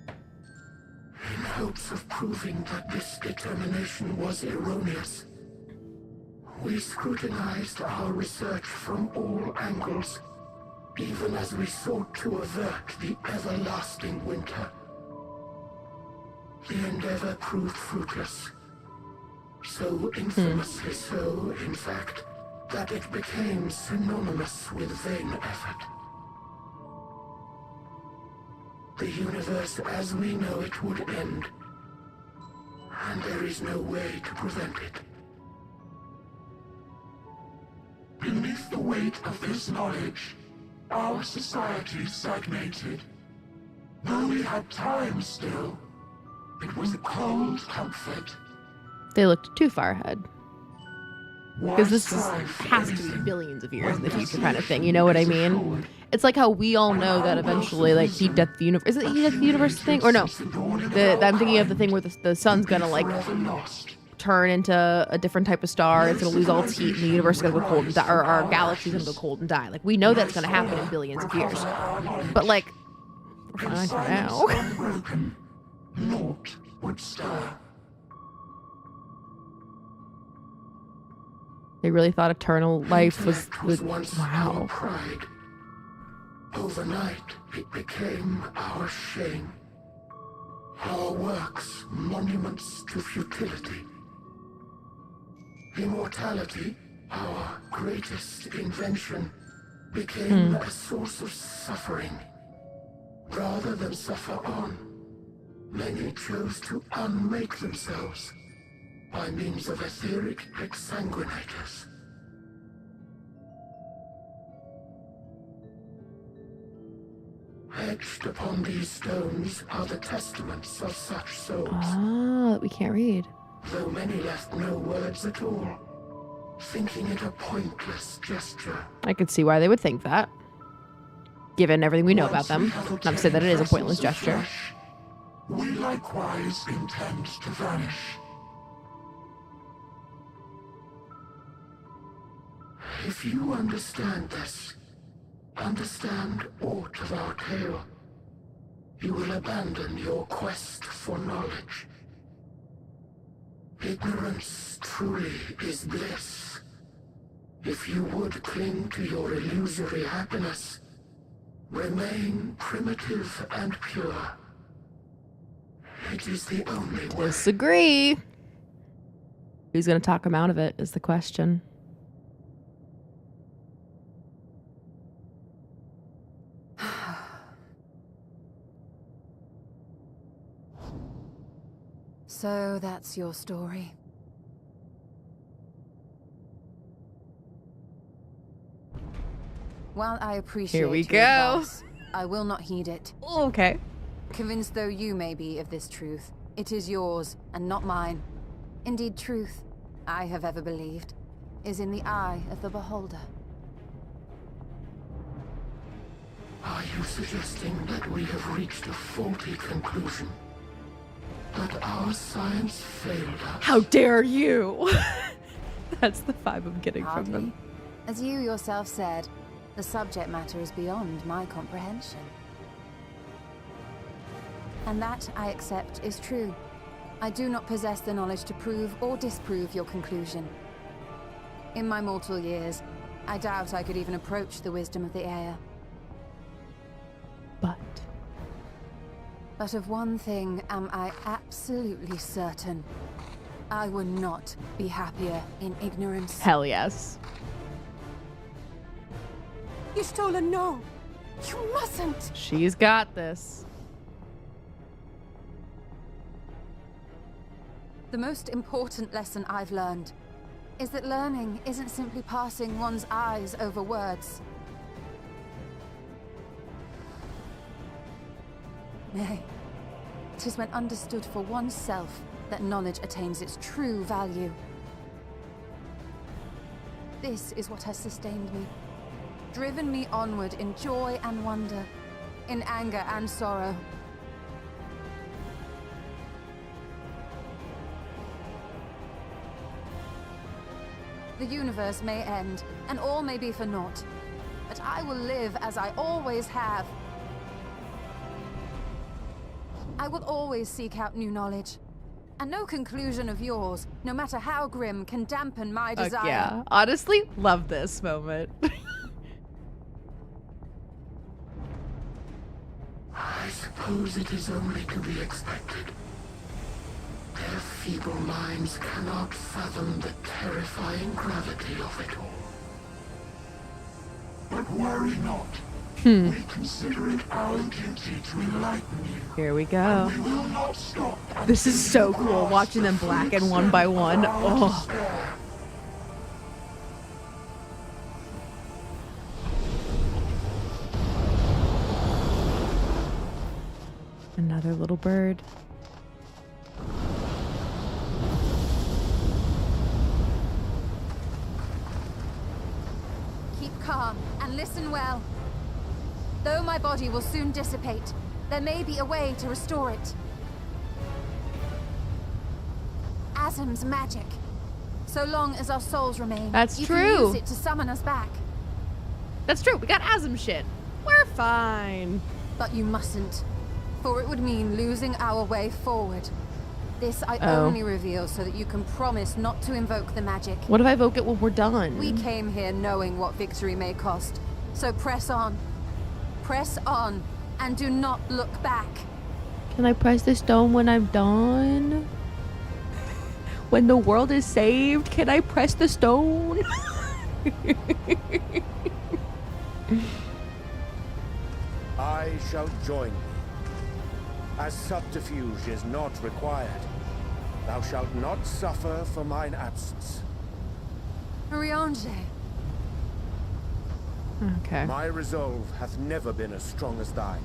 Speaker 4: In hopes of proving that this determination was erroneous, we scrutinized our research from all angles, even as we sought to avert the everlasting winter. The endeavor proved fruitless. So infamously so, in fact, that it became synonymous with vain effort. The universe as we know it would end, and there is no way to prevent it. Beneath the weight of this knowledge, our society stagnated. Though we had time still, it was a cold comfort.
Speaker 1: They looked too far ahead. Because this has to be billions of years in the future kind of thing, you know what I mean? It's like how we all know that eventually, like, Heat Death the Universe... Is it Heat Death the Universe thing? Or no. I'm thinking of the thing where the sun's gonna, like, turn into a different type of star. It's gonna lose all its heat, and the universe is gonna go cold and die, or our galaxy's gonna go cold and die. Like, we know that's gonna happen in billions of years. But, like, we're fine for now.
Speaker 4: Naught would stir.
Speaker 1: They really thought eternal life was
Speaker 4: once our pride. Overnight, it became our shame. Our works, monuments to futility. Immortality, our greatest invention, became a source of suffering. Rather than suffer on, many chose to unmake themselves by means of etheric exsanguinators. Etched upon these stones are the testaments of such souls.
Speaker 1: Ah, we can't read.
Speaker 4: Though many left no words at all, thinking it a pointless gesture.
Speaker 1: I could see why they would think that, given everything we know about them. Not to say that it is a pointless gesture.
Speaker 4: We likewise intend to vanish. If you understand this, understand aught of our tale, you will abandon your quest for knowledge. Ignorance truly is bliss. If you would cling to your illusory happiness, remain primitive and pure. It is the only way.
Speaker 1: Disagree. Who's going to talk him out of it is the question.
Speaker 13: So that's your story. While I appreciate
Speaker 1: Here we
Speaker 13: your
Speaker 1: go.
Speaker 13: advice, I will not heed it.
Speaker 1: Okay.
Speaker 13: Convinced though you may be of this truth, it is yours and not mine. Indeed, truth, I have ever believed, is in the eye of the beholder.
Speaker 4: Are you suggesting that we have reached a faulty conclusion? That our science failed us?
Speaker 1: How dare you? That's the vibe I'm getting from them.
Speaker 13: As you yourself said, the subject matter is beyond my comprehension. And that, I accept, is true. I do not possess the knowledge to prove or disprove your conclusion. In my mortal years, I doubt I could even approach the wisdom of the Air. But of one thing am I absolutely certain. I would not be happier in ignorance.
Speaker 1: Hell yes.
Speaker 5: Y'shtola, no! You mustn't!
Speaker 1: She's got this.
Speaker 13: The most important lesson I've learned is that learning isn't simply passing one's eyes over words. Nay, it is when understood for oneself that knowledge attains its true value. This is what has sustained me, driven me onward in joy and wonder, in anger and sorrow. The universe may end, and all may be for naught, but I will live as I always have. I will always seek out new knowledge, and no conclusion of yours, no matter how grim, can dampen my desire.
Speaker 1: Yeah, honestly, love this moment.
Speaker 4: I suppose it is only to be expected. Their feeble minds cannot fathom the terrifying gravity of it all. But worry not. We consider it our duty to enlighten you.
Speaker 1: Here we go.
Speaker 4: We will not stop.
Speaker 1: This is so cool, watching them blacken one by one. Oh. Another little bird.
Speaker 13: Keep calm and listen well. Though my body will soon dissipate, there may be a way to restore it. Asm's magic. So long as our souls remain,
Speaker 1: That's
Speaker 13: you
Speaker 1: true.
Speaker 13: can use it to summon us back.
Speaker 1: That's true. We got Asm shit. We're fine.
Speaker 13: But you mustn't, for it would mean losing our way forward. This I
Speaker 1: Oh.
Speaker 13: only reveal so that you can promise not to invoke the magic.
Speaker 1: What if I evoke it when we're done?
Speaker 13: We came here knowing what victory may cost, so press on. Press on, and do not look back.
Speaker 1: Can I press the stone when I'm done? When the world is saved, can I press the stone?
Speaker 21: I shall join thee. As subterfuge is not required, thou shalt not suffer for mine absence.
Speaker 5: Urianger.
Speaker 1: Okay.
Speaker 21: My resolve hath never been as strong as thine.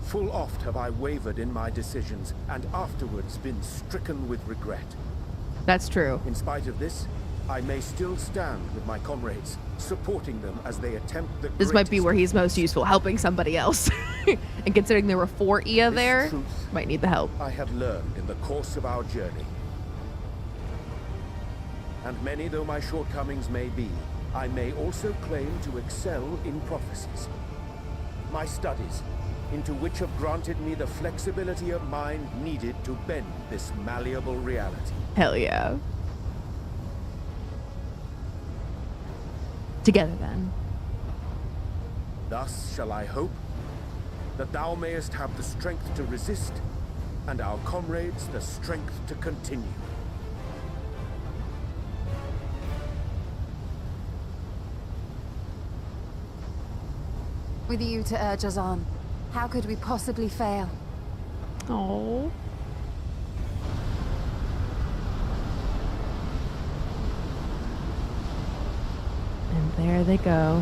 Speaker 21: Full oft have I wavered in my decisions, and afterwards been stricken with regret.
Speaker 1: That's true.
Speaker 21: In spite of this, I may still stand with my comrades, supporting them as they attempt the
Speaker 1: This might be where he's most useful, helping somebody else. And considering there were 4 Ia there, might need the help.
Speaker 21: I have learned in the course of our journey. And many though my shortcomings may be, I may also claim to excel in prophecies. My studies, into which have granted me the flexibility of mind needed to bend this malleable reality.
Speaker 1: Hell yeah. Together then.
Speaker 21: Thus shall I hope that thou mayest have the strength to resist, and our comrades the strength to continue.
Speaker 13: With you to urge us on, how could we possibly fail?
Speaker 1: Oh. And there they go.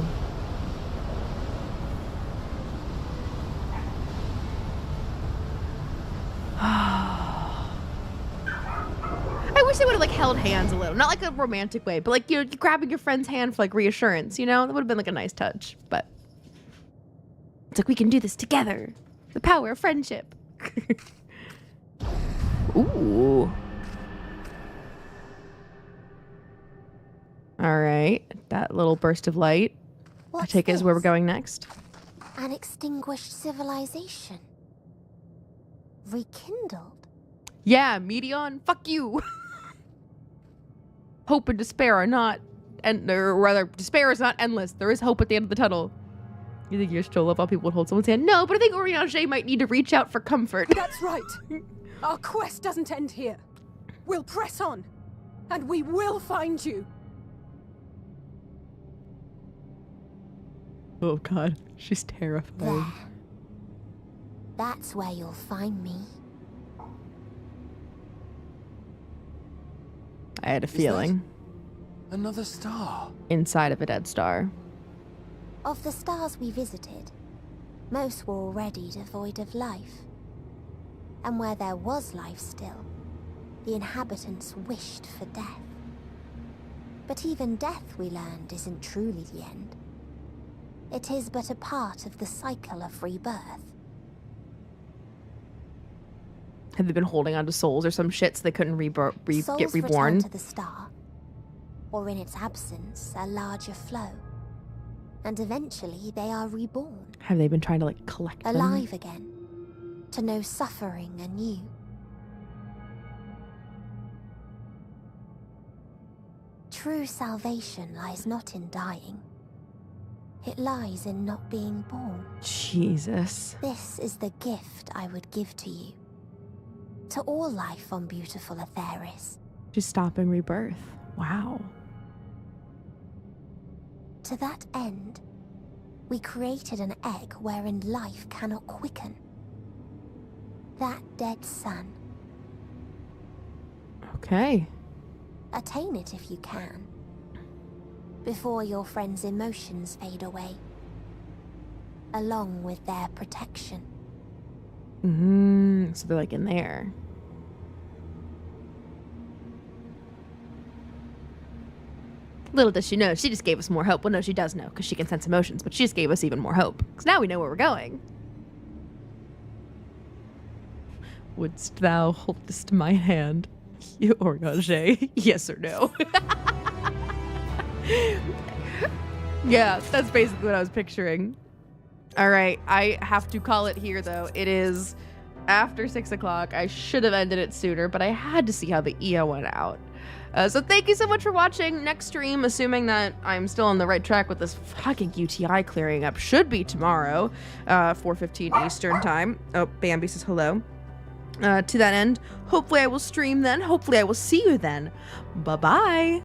Speaker 1: I wish they would have like held hands a little, not like a romantic way, but like you're grabbing your friend's hand for like reassurance, you know? That would have been like a nice touch, but it's like we can do this together. The power of friendship. Ooh. All right, that little burst of light. I take it as where we're going next.
Speaker 8: An extinguished civilization. Rekindled.
Speaker 1: Yeah, Meteion, fuck you. Hope and despair are not, or rather, despair is not endless. There is hope at the end of the tunnel. You think you're still love how people would hold someone's hand? No, but I think Urianger might need to reach out for comfort.
Speaker 5: That's right. Our quest doesn't end here. We'll press on, and we will find you.
Speaker 1: Oh god, she's terrified.
Speaker 8: There. That's where you'll find me.
Speaker 1: I had a feeling.
Speaker 7: Another star.
Speaker 1: Inside of a dead star.
Speaker 8: Of the stars we visited, most were already devoid of life. And where there was life still, the inhabitants wished for death. But even death, we learned, isn't truly the end. It is but a part of the cycle of rebirth.
Speaker 1: Had they been holding on to souls or some shit so they couldn't
Speaker 8: Souls
Speaker 1: get reborn?
Speaker 8: return to the star, or in its absence, a larger flow. And eventually they are reborn.
Speaker 1: Have they been trying to like collect them?
Speaker 8: Alive again, to know suffering anew. True salvation lies not in dying. It lies in not being born.
Speaker 1: Jesus.
Speaker 8: This is the gift I would give to you. To all life on beautiful Atheris.
Speaker 1: Just stopping rebirth. Wow.
Speaker 8: To that end, we created an egg wherein life cannot quicken. That dead sun.
Speaker 1: Okay.
Speaker 8: Attain it if you can. Before your friends' emotions fade away. Along with their protection.
Speaker 1: So they're like in there. Little does she know, she just gave us more hope. Well, no, she does know, because she can sense emotions, but she just gave us even more hope. Because now we know where we're going. Wouldst thou holdest my hand, Urianger? Yes or no? Yeah, that's basically what I was picturing. All right, I have to call it here, though. It is after 6 o'clock. I should have ended it sooner, but I had to see how the Ia went out. So thank you so much for watching. Next stream, assuming that I'm still on the right track with this fucking UTI clearing up, should be tomorrow, 4:15 Eastern time. Oh, Bambi says hello. To that end, hopefully I will stream then. Hopefully I will see you then. Bye-bye.